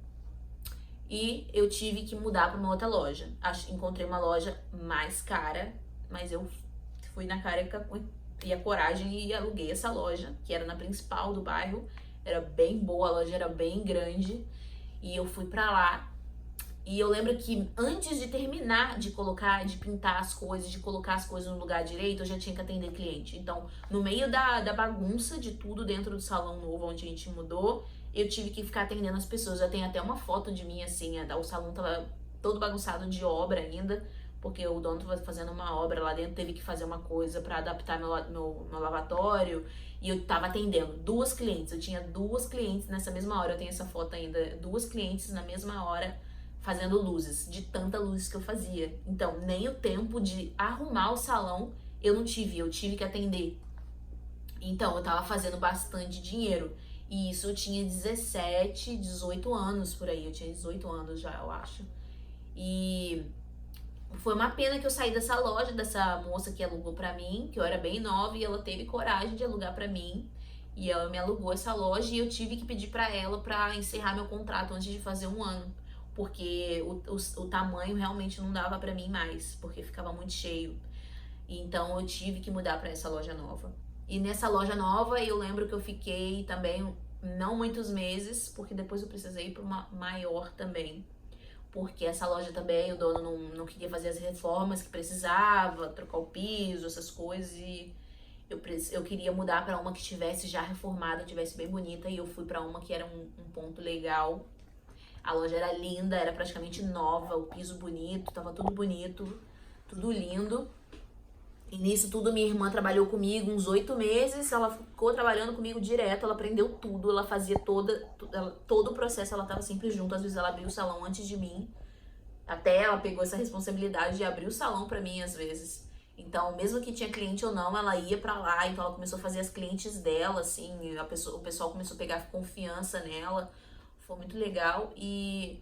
E eu tive que mudar para uma outra loja. Encontrei uma loja mais cara, mas eu fui na cara e a coragem e aluguei essa loja, que era na principal do bairro. Era bem boa, a loja era bem grande. E eu fui pra lá. E eu lembro que antes de terminar de pintar as coisas, de colocar as coisas no lugar direito, eu já tinha que atender cliente. Então, no meio da bagunça de tudo dentro do salão novo onde a gente mudou, eu tive que ficar atendendo as pessoas. Eu tenho até uma foto de mim, assim, o salão tava todo bagunçado de obra ainda, porque o dono tava fazendo uma obra lá dentro, teve que fazer uma coisa pra adaptar meu lavatório, e eu tava atendendo 2 clientes. Eu tinha 2 clientes nessa mesma hora, eu tenho essa foto ainda, 2 clientes na mesma hora, fazendo luzes, de tanta luz que eu fazia. Então, nem o tempo de arrumar o salão eu não tive, eu tive que atender. Então, eu tava fazendo bastante dinheiro. E isso eu tinha 17, 18 anos por aí. Eu tinha 18 anos já, eu acho. E foi uma pena que eu saí dessa loja, dessa moça que alugou pra mim, que eu era bem nova, e ela teve coragem de alugar pra mim. E ela me alugou essa loja e eu tive que pedir pra ela pra encerrar meu contrato antes de fazer 1 ano. Porque o tamanho realmente não dava pra mim mais, porque ficava muito cheio. Então eu tive que mudar pra essa loja nova. E nessa loja nova eu lembro que eu fiquei também não muitos meses, porque depois eu precisei ir pra uma maior também. Porque essa loja também, o dono não queria fazer as reformas que precisava, trocar o piso, essas coisas, e eu queria mudar pra uma que estivesse já reformada, tivesse bem bonita, e eu fui pra uma que era um ponto legal. A loja era linda, era praticamente nova, o piso bonito, tava tudo bonito, tudo lindo. E nisso tudo minha irmã trabalhou comigo uns 8 meses, ela ficou trabalhando comigo direto, ela aprendeu tudo, ela fazia todo o processo, ela tava sempre junto, às vezes ela abria o salão antes de mim. Até ela pegou essa responsabilidade de abrir o salão pra mim às vezes. Então, mesmo que tinha cliente ou não, ela ia pra lá. Então, ela começou a fazer as clientes dela, assim. O pessoal começou a pegar confiança nela. Foi muito legal. E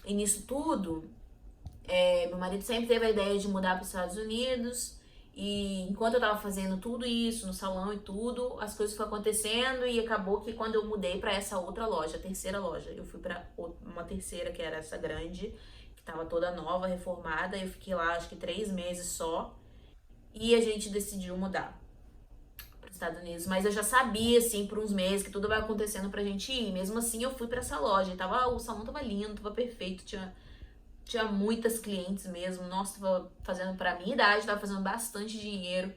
nisso tudo, meu marido sempre teve a ideia de mudar para os Estados Unidos. E enquanto eu tava fazendo tudo isso no salão e tudo, as coisas foram acontecendo e acabou que quando eu mudei para essa outra loja, a terceira loja, eu fui para uma terceira que era essa grande, que tava toda nova, reformada. Eu fiquei lá acho que 3 meses só e a gente decidiu mudar para os Estados Unidos. Mas eu já sabia assim por uns meses que tudo vai acontecendo pra gente ir. Mesmo assim, eu fui para essa loja. E o salão tava lindo, tava perfeito, tinha muitas clientes mesmo. Nossa, tava fazendo pra minha idade, tava fazendo bastante dinheiro.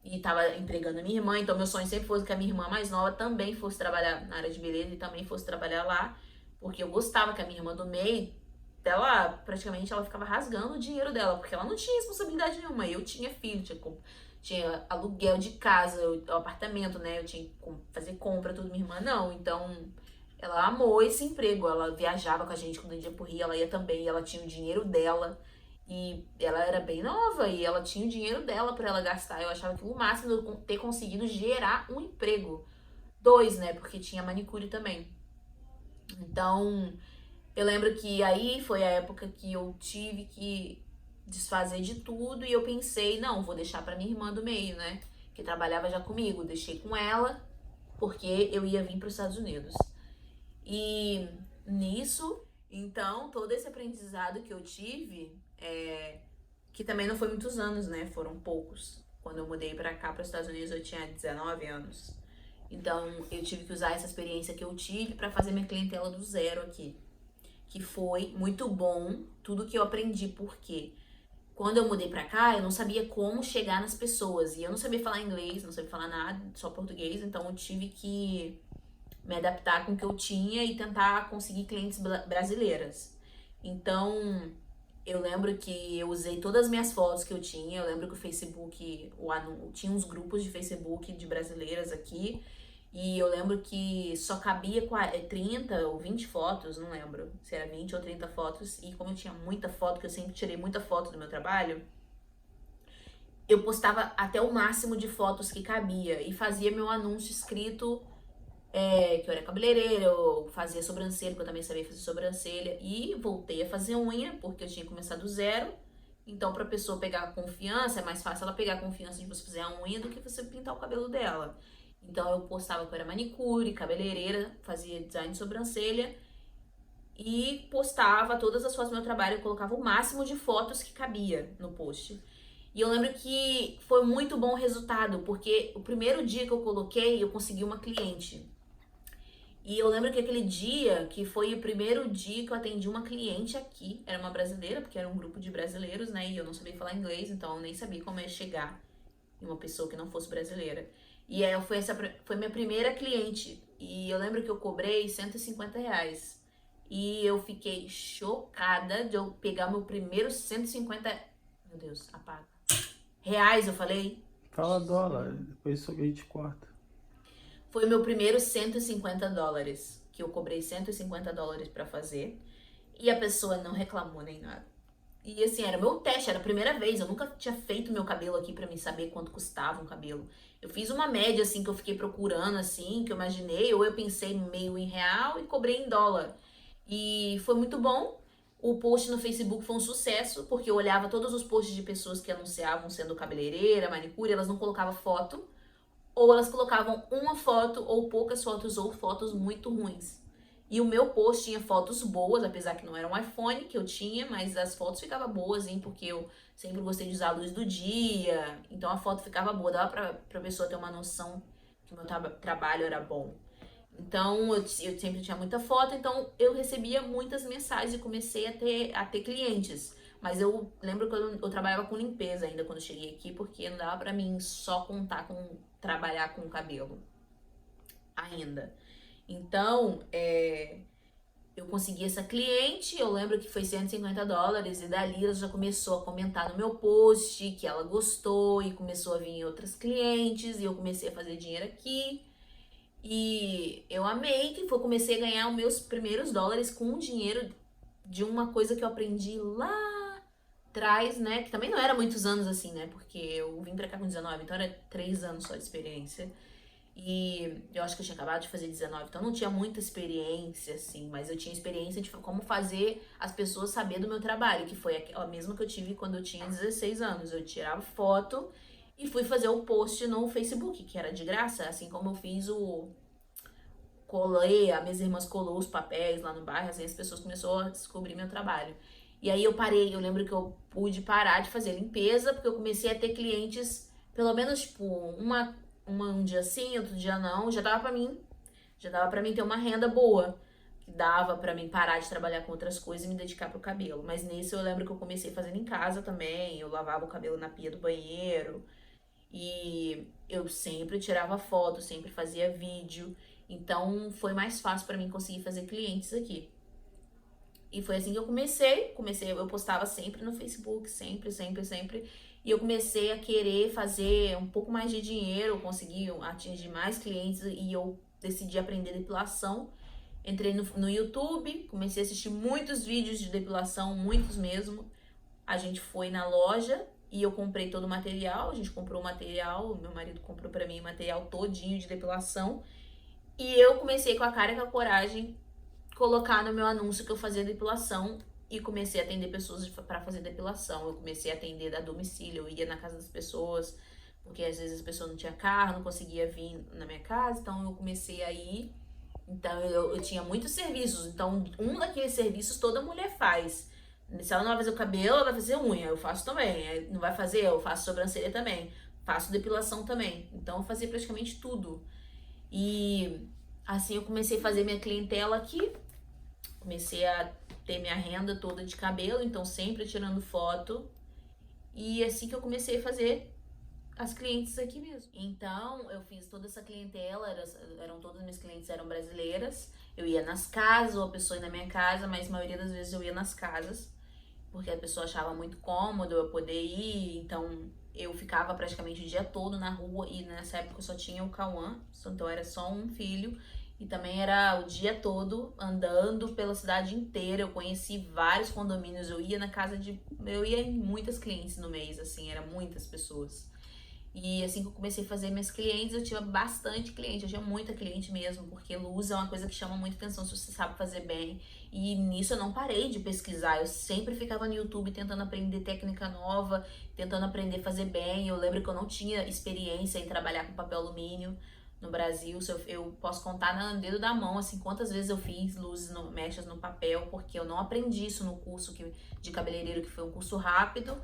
E tava empregando a minha irmã. Então, meu sonho sempre foi que a minha irmã mais nova também fosse trabalhar na área de beleza e também fosse trabalhar lá. Porque eu gostava que a minha irmã do meio, ela praticamente ela ficava rasgando o dinheiro dela, porque ela não tinha responsabilidade nenhuma. Eu tinha filho, tinha aluguel de casa, o apartamento, né? Eu tinha que fazer compra, tudo. Minha irmã não. Então, ela amou esse emprego, ela viajava com a gente quando a gente ia pro Rio, ela ia também, ela tinha o dinheiro dela. E ela era bem nova e ela tinha o dinheiro dela pra ela gastar. Eu achava que o máximo eu ter conseguido gerar um emprego. Dois, né? Porque tinha manicure também. Então, eu lembro que aí foi a época que eu tive que desfazer de tudo e eu pensei, não, vou deixar pra minha irmã do meio, né? Que trabalhava já comigo. Deixei com ela porque eu ia vir para os Estados Unidos. E nisso, então, todo esse aprendizado que eu tive, que também não foi muitos anos, né? Foram poucos. Quando eu mudei pra cá, para os Estados Unidos, eu tinha 19 anos. Então, eu tive que usar essa experiência que eu tive pra fazer minha clientela do zero aqui. Que foi muito bom, tudo que eu aprendi, porque quando eu mudei pra cá, eu não sabia como chegar nas pessoas. E eu não sabia falar inglês, não sabia falar nada, só português. Então, eu tive que me adaptar com o que eu tinha e tentar conseguir clientes brasileiras. Então, eu lembro que eu usei todas as minhas fotos que eu tinha. Eu lembro que o Facebook, tinha uns grupos de Facebook de brasileiras aqui. E eu lembro que só cabia 30 ou 20 fotos, não lembro se era 20 ou 30 fotos. E como eu tinha muita foto, que eu sempre tirei muita foto do meu trabalho, eu postava até o máximo de fotos que cabia. E fazia meu anúncio escrito que eu era cabeleireira, eu fazia sobrancelha, porque eu também sabia fazer sobrancelha. E voltei a fazer unha, porque eu tinha começado do zero. Então, pra pessoa pegar confiança, é mais fácil ela pegar confiança de você fazer a unha do que você pintar o cabelo dela. Então, eu postava que eu era manicure, cabeleireira, fazia design de sobrancelha. E postava todas as fotos do meu trabalho, eu colocava o máximo de fotos que cabia no post. E eu lembro que foi muito bom o resultado, porque o primeiro dia que eu coloquei, eu consegui uma cliente. E eu lembro que aquele dia, que foi o primeiro dia que eu atendi uma cliente aqui, era uma brasileira, porque era um grupo de brasileiros, né? E eu não sabia falar inglês, então eu nem sabia como ia chegar em uma pessoa que não fosse brasileira. E aí foi minha primeira cliente. E eu lembro que eu cobrei R$ 150. E eu fiquei chocada de eu pegar meu primeiro 150. Meu Deus, apaga. Reais, eu falei? Fala dólar, depois isso a gente corta. Foi o meu primeiro US$ 150, que eu cobrei US$ 150 pra fazer. E a pessoa não reclamou nem nada. E assim, era meu teste, era a primeira vez. Eu nunca tinha feito meu cabelo aqui pra mim saber quanto custava um cabelo. Eu fiz uma média, assim, que eu fiquei procurando, assim, que eu imaginei. Ou eu pensei meio em real e cobrei em dólar. E foi muito bom. O post no Facebook foi um sucesso, porque eu olhava todos os posts de pessoas que anunciavam sendo cabeleireira, manicure, elas não colocavam foto ou elas colocavam uma foto ou poucas fotos ou fotos muito ruins. E o meu post tinha fotos boas, apesar que não era um iPhone que eu tinha, mas as fotos ficavam boas, hein, porque eu sempre gostei de usar a luz do dia, então a foto ficava boa, dava pra pessoa ter uma noção que o meu trabalho era bom. Então eu sempre tinha muita foto, então eu recebia muitas mensagens e comecei a ter clientes. Mas eu lembro que eu trabalhava com limpeza ainda quando eu cheguei aqui, porque não dava pra mim só contar com trabalhar com cabelo ainda. Então, eu consegui essa cliente, eu lembro que foi US$ 150, e dali ela já começou a comentar no meu post que ela gostou, e começou a vir outras clientes, e eu comecei a fazer dinheiro aqui. E eu amei que comecei a ganhar os meus primeiros dólares com o dinheiro de uma coisa que eu aprendi lá atrás, né? Que também não era muitos anos assim, né? Porque eu vim pra cá com 19, então era 3 anos só de experiência. E eu acho que eu tinha acabado de fazer 19, então não tinha muita experiência, assim, mas eu tinha experiência de como fazer as pessoas saber do meu trabalho, que foi a mesma que eu tive quando eu tinha 16 anos. Eu tirava foto e fui fazer o post no Facebook, que era de graça, assim como eu fiz o colei, as minhas irmãs colou os papéis lá no bairro, assim as pessoas começaram a descobrir meu trabalho. E aí eu parei, eu lembro que eu pude parar de fazer limpeza, porque eu comecei a ter clientes, pelo menos, tipo, um dia sim, outro dia não, já dava pra mim ter uma renda boa, que dava pra mim parar de trabalhar com outras coisas e me dedicar pro cabelo. Mas nesse eu lembro que eu comecei fazendo em casa também, eu lavava o cabelo na pia do banheiro, e eu sempre tirava foto, sempre fazia vídeo. Então foi mais fácil pra mim conseguir fazer clientes aqui. E foi assim que eu comecei, eu postava sempre no Facebook, sempre, sempre, sempre. E eu comecei a querer fazer um pouco mais de dinheiro, conseguir atingir mais clientes e eu decidi aprender depilação. Entrei no YouTube, comecei a assistir muitos vídeos de depilação, muitos mesmo. A gente foi na loja e eu comprei todo o material, a gente comprou o material, meu marido comprou pra mim o material todinho de depilação. E eu comecei com a cara e com a coragem colocar no meu anúncio que eu fazia depilação e comecei a atender pessoas para fazer depilação. Eu comecei a atender da domicílio, eu ia na casa das pessoas, porque às vezes a pessoa não tinha carro, não conseguia vir na minha casa, então eu comecei a ir. Então eu tinha muitos serviços, então um daqueles serviços toda mulher faz. Se ela não vai fazer o cabelo, ela vai fazer unha, eu faço também. Não vai fazer, eu faço sobrancelha também. Faço depilação também. Então eu fazia praticamente tudo. E assim eu comecei a fazer minha clientela aqui. Comecei a ter minha renda toda de cabelo, então sempre tirando foto. E assim que eu comecei a fazer as clientes aqui mesmo. Então, eu fiz toda essa clientela, eram todas minhas clientes eram brasileiras. Eu ia nas casas, ou a pessoa ia na minha casa, mas a maioria das vezes eu ia nas casas, porque a pessoa achava muito cômodo eu poder ir, então eu ficava praticamente o dia todo na rua e nessa época eu só tinha o Cauã, então era só um filho. E também era o dia todo andando pela cidade inteira. Eu conheci vários condomínios. Eu ia na casa de. Eu ia em muitas clientes no mês, assim, eram muitas pessoas. E assim que eu comecei a fazer minhas clientes, eu tinha bastante cliente, eu tinha muita cliente mesmo, porque luz é uma coisa que chama muita atenção se você sabe fazer bem. E nisso eu não parei de pesquisar, eu sempre ficava no YouTube tentando aprender técnica nova, tentando aprender a fazer bem. Eu lembro que eu não tinha experiência em trabalhar com papel alumínio no Brasil, eu posso contar no dedo da mão, assim, quantas vezes eu fiz luzes, mechas no papel, porque eu não aprendi isso no curso de cabeleireiro, que foi um curso rápido.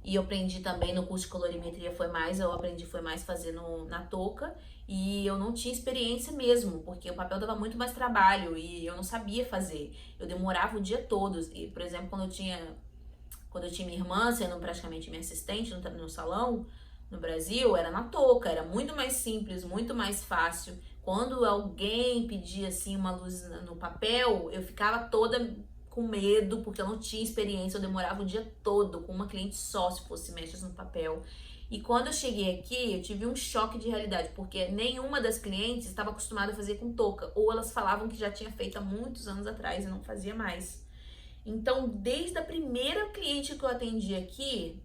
E eu aprendi também no curso de colorimetria, eu aprendi foi mais fazer na touca. E eu não tinha experiência mesmo, porque o papel dava muito mais trabalho e eu não sabia fazer. Eu demorava o dia todo. E, por exemplo, quando eu tinha minha irmã sendo praticamente minha assistente no salão, no Brasil, era na touca, era muito mais simples, muito mais fácil. Quando alguém pedia assim uma luz no papel, eu ficava toda com medo, porque eu não tinha experiência, eu demorava o dia todo com uma cliente só, se fosse mechas no papel. E quando eu cheguei aqui, eu tive um choque de realidade, porque nenhuma das clientes estava acostumada a fazer com touca, ou elas falavam que já tinha feito há muitos anos atrás e não fazia mais. Então, desde a primeira cliente que eu atendi aqui,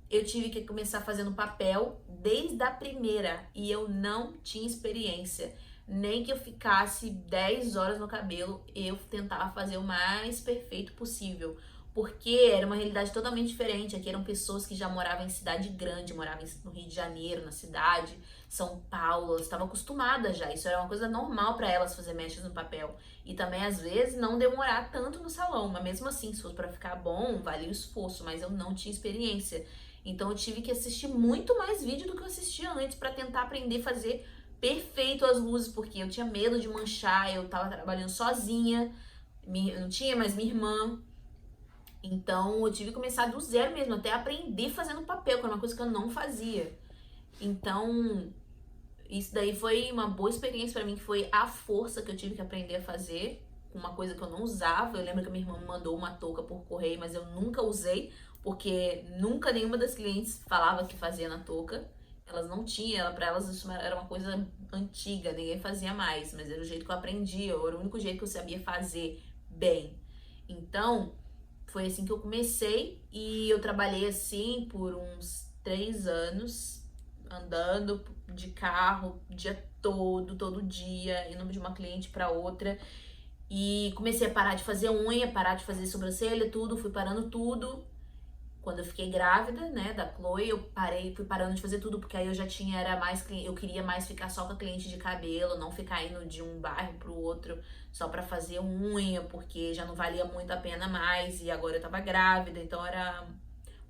eu tive que começar fazendo papel desde a primeira e eu não tinha experiência. Nem que eu ficasse 10 horas no cabelo, eu tentava fazer o mais perfeito possível. Porque era uma realidade totalmente diferente. Aqui eram pessoas que já moravam em cidade grande, moravam no Rio de Janeiro, na cidade, São Paulo, elas estavam acostumadas já. Isso era uma coisa normal para elas fazer mechas no papel. E também, às vezes, não demorar tanto no salão. Mas mesmo assim, se fosse para ficar bom, valia o esforço. Mas eu não tinha experiência. Então eu tive que assistir muito mais vídeo do que eu assistia antes para tentar aprender a fazer perfeito as luzes, porque eu tinha medo de manchar, eu tava trabalhando sozinha, não tinha mais minha irmã. Então eu tive que começar do zero mesmo, até aprender fazendo papel, que era uma coisa que eu não fazia. Então, isso daí foi uma boa experiência pra mim, que foi a força que eu tive que aprender a fazer, uma coisa que eu não usava. Eu lembro que a minha irmã me mandou uma touca por correio, mas eu nunca usei, porque nunca nenhuma das clientes falava que fazia na touca. Elas não tinham, pra elas isso era uma coisa antiga, ninguém fazia mais, mas era o jeito que eu aprendia, era o único jeito que eu sabia fazer bem. Então, foi assim que eu comecei e eu trabalhei assim por uns 3 anos, andando de carro o dia todo, todo dia, indo de uma cliente para outra. E comecei a parar de fazer unha, parar de fazer sobrancelha, tudo, fui parando tudo. Quando eu fiquei grávida, né, da Chloe, eu parei, fui parando de fazer tudo, porque aí eu já tinha, eu queria mais ficar só com a cliente de cabelo, não ficar indo de um bairro pro outro só pra fazer unha, porque já não valia muito a pena mais, e agora eu tava grávida, então era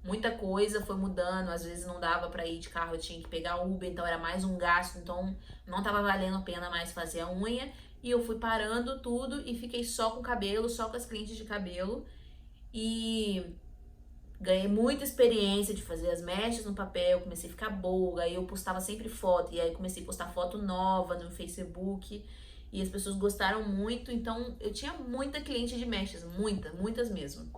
muita coisa, foi mudando, às vezes não dava pra ir de carro, eu tinha que pegar Uber, então era mais um gasto, então não tava valendo a pena mais fazer a unha, e eu fui parando tudo e fiquei só com cabelo, só com as clientes de cabelo, e ganhei muita experiência de fazer as mechas no papel, comecei a ficar boa, aí eu postava sempre foto, e aí comecei a postar foto nova no Facebook, e as pessoas gostaram muito, então eu tinha muita cliente de mechas, muitas mesmo.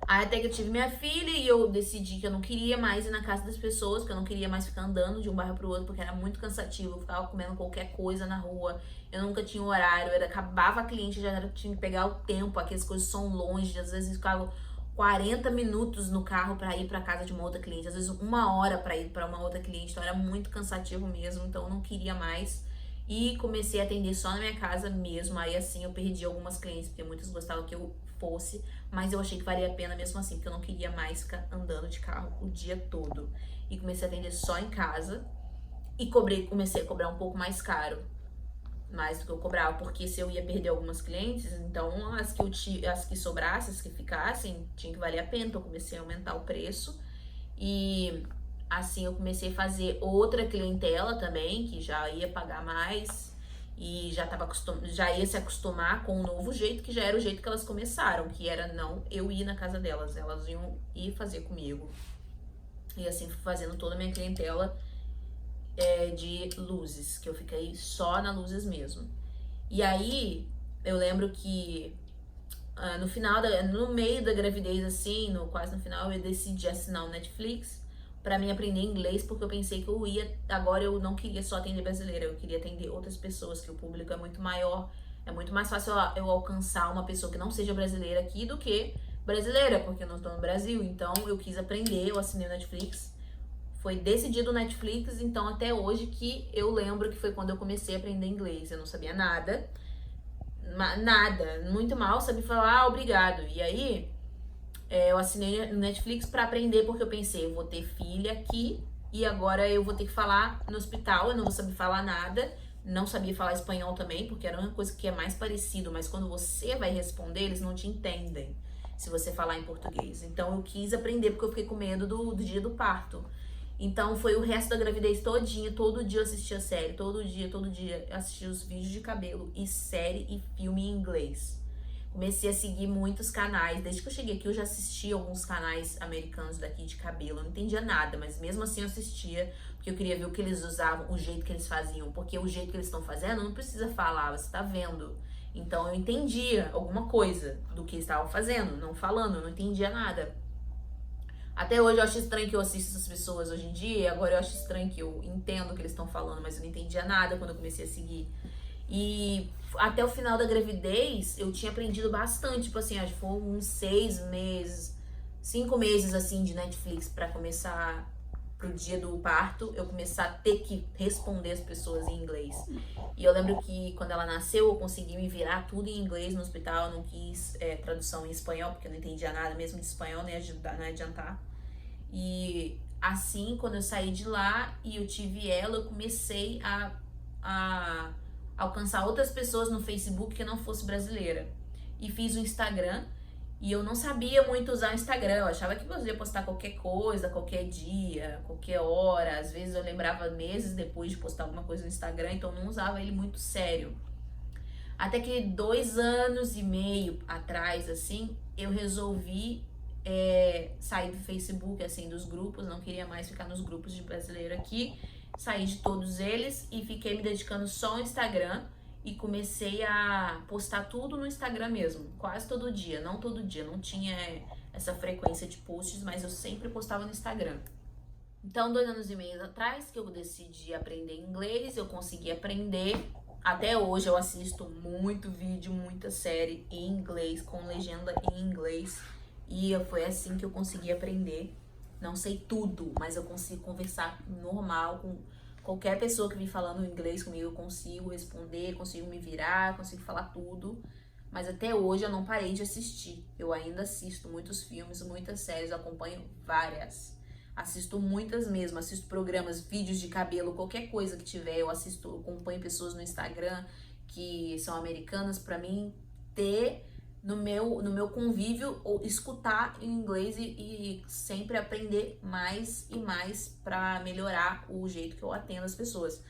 Aí até que eu tive minha filha e eu decidi que eu não queria mais ir na casa das pessoas, que eu não queria mais ficar andando de um bairro pro outro, porque era muito cansativo, eu ficava comendo qualquer coisa na rua, eu nunca tinha horário, acabava a cliente, tinha que pegar o tempo, aquelas coisas são longe, às vezes ficava 40 minutos no carro para ir para casa de uma outra cliente, às vezes 1 hora para ir para uma outra cliente, então era muito cansativo mesmo, então eu não queria mais. E comecei a atender só na minha casa mesmo, aí assim eu perdi algumas clientes, porque muitas gostavam que eu fosse, mas eu achei que valia a pena mesmo assim, porque eu não queria mais ficar andando de carro o dia todo. E comecei a atender só em casa e comecei a cobrar um pouco mais caro, mais do que eu cobrava, porque se eu ia perder algumas clientes, então as que sobrassem, as que ficassem, tinha que valer a pena, então eu comecei a aumentar o preço e assim eu comecei a fazer outra clientela também, que já ia pagar mais e já ia se acostumar com o novo jeito, que já era o jeito que elas começaram, que era não eu ir na casa delas, elas iam ir fazer comigo. E assim fui fazendo toda a minha clientela de luzes, que eu fiquei só na luzes mesmo. E aí eu lembro que no meio da gravidez, assim, quase no final, eu decidi assinar o Netflix pra mim aprender inglês, porque eu pensei que agora eu não queria só atender brasileira, eu queria atender outras pessoas, que o público é muito maior, é muito mais fácil eu alcançar uma pessoa que não seja brasileira aqui do que brasileira, porque eu não estou no Brasil, então eu quis aprender, eu assinei o Netflix, foi decidido o Netflix, então até hoje que eu lembro que foi quando eu comecei a aprender inglês, eu não sabia nada, muito mal, sabia falar obrigado, e aí eu assinei no Netflix pra aprender, porque eu pensei, eu vou ter filha aqui e agora eu vou ter que falar no hospital, eu não vou saber falar nada, não sabia falar espanhol também, porque era uma coisa que é mais parecido, mas quando você vai responder, eles não te entendem se você falar em português. Então eu quis aprender, porque eu fiquei com medo do dia do parto. Então foi o resto da gravidez todinha, todo dia eu assistia série, todo dia eu assistia os vídeos de cabelo e série e filme em inglês. Comecei a seguir muitos canais. Desde que eu cheguei aqui, eu já assisti alguns canais americanos daqui de cabelo. Eu não entendia nada, mas mesmo assim eu assistia, porque eu queria ver o que eles usavam, o jeito que eles faziam. Porque o jeito que eles estão fazendo não precisa falar, você tá vendo. Então eu entendia alguma coisa do que eles estavam fazendo, não falando, eu não entendia nada. Até hoje eu acho estranho que eu assisto essas pessoas hoje em dia, agora eu acho estranho que eu entendo o que eles estão falando, mas eu não entendia nada quando eu comecei a seguir. E até o final da gravidez, eu tinha aprendido bastante, tipo assim, acho que foram uns 6 meses, 5 meses, assim, de Netflix pra começar, pro dia do parto, eu começar a ter que responder as pessoas em inglês. E eu lembro que quando ela nasceu, eu consegui me virar tudo em inglês no hospital, eu não quis tradução em espanhol, porque eu não entendia nada mesmo de espanhol, nem adiantar. E assim, quando eu saí de lá e eu tive ela, eu comecei a alcançar outras pessoas no Facebook que não fosse brasileira. E fiz o Instagram, e eu não sabia muito usar o Instagram, eu achava que você ia postar qualquer coisa, qualquer dia, qualquer hora, às vezes eu lembrava meses depois de postar alguma coisa no Instagram, então eu não usava ele muito sério. Até que 2 anos e meio atrás, assim, eu resolvi sair do Facebook, assim, dos grupos, não queria mais ficar nos grupos de brasileiro aqui, saí de todos eles e fiquei me dedicando só ao Instagram e comecei a postar tudo no Instagram mesmo, quase todo dia, não todo dia, não tinha essa frequência de posts, mas eu sempre postava no Instagram. Então, 2 anos e meio atrás que eu decidi aprender inglês, eu consegui aprender Até hoje eu assisto muito vídeo, muita série em inglês, com legenda em inglês. E foi assim que eu consegui aprender. Não sei tudo, mas eu consigo conversar normal com qualquer pessoa que vem falando inglês comigo. Eu consigo responder, consigo me virar, consigo falar tudo. Mas até hoje eu não parei de assistir. Eu ainda assisto muitos filmes, muitas séries, acompanho várias. Assisto muitas mesmo, assisto programas, vídeos de cabelo, qualquer coisa que tiver, eu assisto, eu acompanho pessoas no Instagram que são americanas, pra mim ter no meu convívio ou escutar em inglês e sempre aprender mais e mais pra melhorar o jeito que eu atendo as pessoas.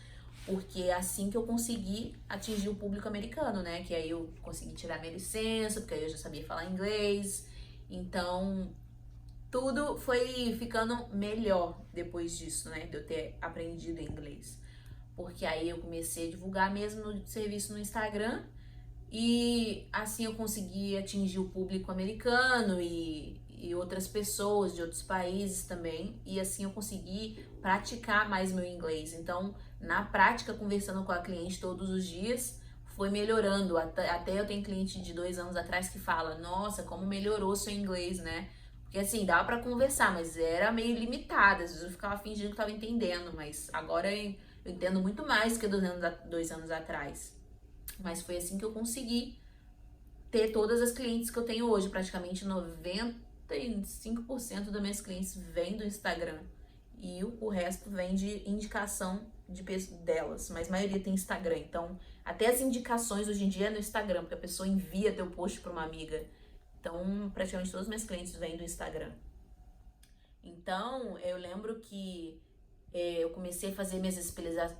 Porque é assim que eu consegui atingir o público americano, né? Que aí eu consegui tirar minha licença, porque aí eu já sabia falar inglês. Então, tudo foi ficando melhor depois disso, né? De eu ter aprendido inglês. Porque aí eu comecei a divulgar mesmo no serviço no Instagram e assim eu consegui atingir o público americano e outras pessoas de outros países também. E assim eu consegui praticar mais meu inglês. Então, na prática, conversando com a cliente todos os dias, foi melhorando. Até eu tenho cliente de 2 anos atrás que fala: Nossa, como melhorou seu inglês, né? Porque assim, dava pra conversar, mas era meio limitada. Às vezes eu ficava fingindo que tava entendendo, mas agora eu entendo muito mais que 2 anos atrás. Mas foi assim que eu consegui ter todas as clientes que eu tenho hoje. Praticamente 95% das minhas clientes vêm do Instagram. E o resto vem de indicação delas. Mas a maioria tem Instagram. Então, até as indicações hoje em dia é no Instagram, porque a pessoa envia teu post para uma amiga. Então, praticamente todos os meus clientes vêm do Instagram. Então, eu lembro que eu comecei a fazer minhas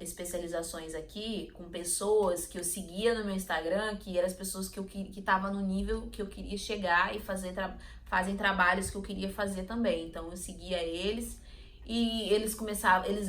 especializações aqui com pessoas que eu seguia no meu Instagram, que eram as pessoas que estavam no nível que eu queria chegar e fazem trabalhos que eu queria fazer também. Então eu seguia eles e eles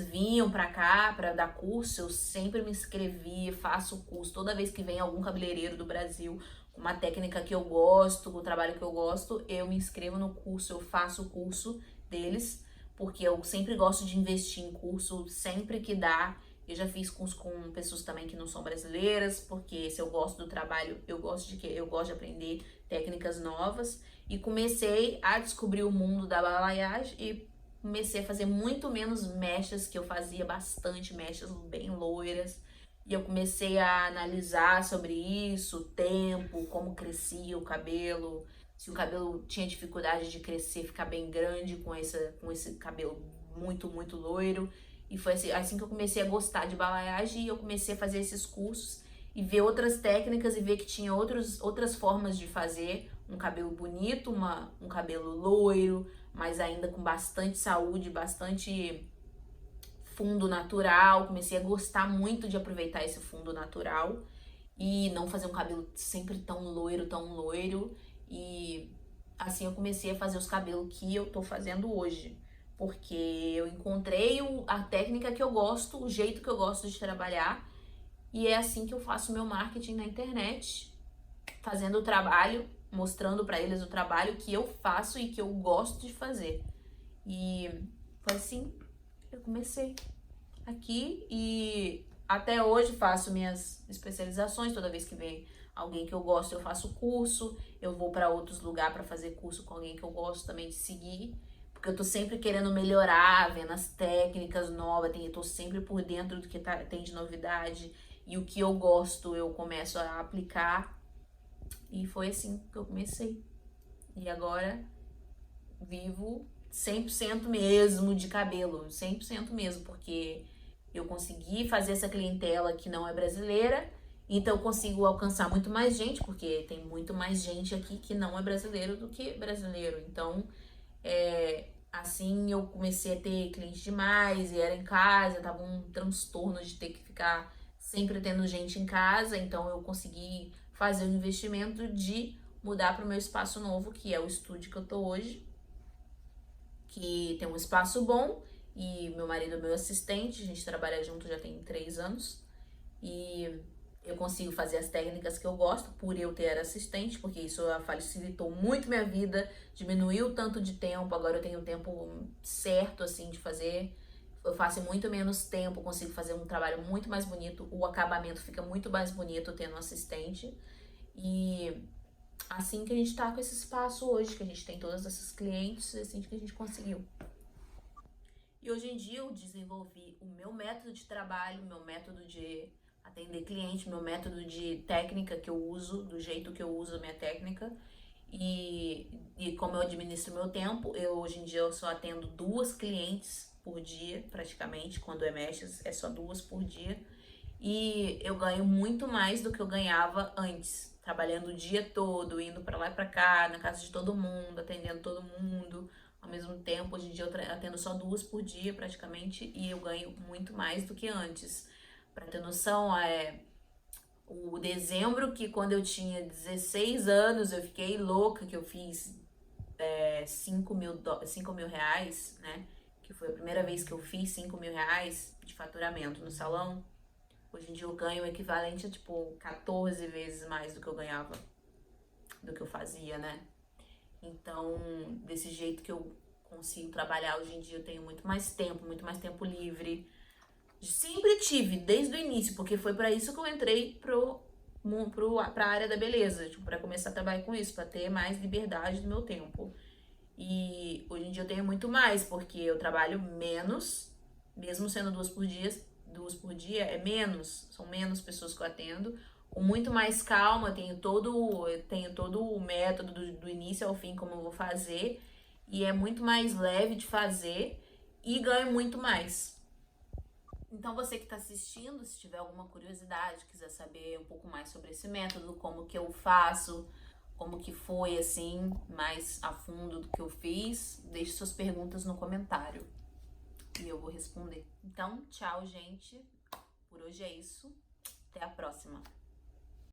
vinham pra cá pra dar curso, eu sempre me inscrevia, faço curso. Toda vez que vem algum cabeleireiro do Brasil com uma técnica que eu gosto, com o trabalho que eu gosto, eu me inscrevo no curso, eu faço o curso deles, porque eu sempre gosto de investir em curso, sempre que dá. Eu já fiz curso com pessoas também que não são brasileiras, porque se eu gosto do trabalho, eu gosto de aprender técnicas novas. E comecei a descobrir o mundo da balayage e comecei a fazer muito menos mechas, que eu fazia bastante mechas bem loiras. E eu comecei a analisar sobre isso, o tempo, como crescia o cabelo, se o cabelo tinha dificuldade de crescer, ficar bem grande com esse cabelo muito, muito loiro. E foi assim que eu comecei a gostar de balayage e eu comecei a fazer esses cursos e ver outras técnicas e ver que tinha outras formas de fazer um cabelo bonito, um cabelo loiro, mas ainda com bastante saúde, bastante fundo natural. Comecei a gostar muito de aproveitar esse fundo natural e não fazer um cabelo sempre tão loiro, tão loiro. E assim eu comecei a fazer os cabelos que eu tô fazendo hoje. Porque eu encontrei a técnica que eu gosto, o jeito que eu gosto de trabalhar. E é assim que eu faço meu marketing na internet, fazendo o trabalho, mostrando pra eles o trabalho que eu faço e que eu gosto de fazer. E foi assim que eu comecei aqui e até hoje faço minhas especializações. Toda vez que vem alguém que eu gosto, eu faço curso. Eu vou pra outros lugares pra fazer curso com alguém que eu gosto também de seguir. Porque eu tô sempre querendo melhorar, vendo as técnicas novas, eu tô sempre por dentro do que tem de novidade. E o que eu gosto, eu começo a aplicar. E foi assim que eu comecei. E agora vivo 100% mesmo de cabelo, 100% mesmo, porque eu consegui fazer essa clientela que não é brasileira, então eu consigo alcançar muito mais gente, porque tem muito mais gente aqui que não é brasileiro do que brasileiro. Então, assim eu comecei a ter cliente demais e era em casa, tava um transtorno de ter que ficar sempre tendo gente em casa, então eu consegui fazer o investimento de mudar para o meu espaço novo, que é o estúdio que eu tô hoje, que tem um espaço bom e meu marido é meu assistente, a gente trabalha junto já tem 3 anos e eu consigo fazer as técnicas que eu gosto por eu ter assistente, porque isso facilitou muito minha vida, diminuiu tanto de tempo, agora eu tenho o tempo certo, assim, de fazer. eu faço em muito menos tempo, consigo fazer um trabalho muito mais bonito, o acabamento fica muito mais bonito tendo um assistente. E assim que a gente tá com esse espaço hoje, que a gente tem todos esses clientes, assim que a gente conseguiu. E hoje em dia eu desenvolvi o meu método de trabalho, meu método de atender cliente, meu método de técnica que eu uso, do jeito que eu uso a minha técnica. E como eu administro meu tempo, hoje em dia eu só atendo 2 clientes por dia, praticamente. Quando é mechas, é só 2 por dia. E eu ganho muito mais do que eu ganhava antes, trabalhando o dia todo, indo pra lá e pra cá, na casa de todo mundo, atendendo todo mundo. Ao mesmo tempo, hoje em dia eu atendo só 2 por dia, praticamente, e eu ganho muito mais do que antes. Pra ter noção, o dezembro, que quando eu tinha 16 anos, eu fiquei louca, que eu fiz 5 mil reais, né? Que foi a primeira vez que eu fiz 5 mil reais de faturamento no salão. Hoje em dia eu ganho o equivalente a, tipo, 14 vezes mais do que eu ganhava, do que eu fazia, né? Então, desse jeito que eu consigo trabalhar hoje em dia, eu tenho muito mais tempo livre. Sempre tive, desde o início, porque foi pra isso que eu entrei pra área da beleza, tipo, pra começar a trabalhar com isso, pra ter mais liberdade do meu tempo. E hoje em dia eu tenho muito mais, porque eu trabalho menos, mesmo sendo 2 por dia é menos, são menos pessoas que eu atendo, com muito mais calma, eu tenho todo o método do início ao fim, como eu vou fazer, e é muito mais leve de fazer e ganho muito mais. Então você que está assistindo, se tiver alguma curiosidade, quiser saber um pouco mais sobre esse método, como que eu faço, como que foi assim, mais a fundo do que eu fiz, deixe suas perguntas no comentário e eu vou responder. Então, tchau, gente. Por hoje é isso. Até a próxima.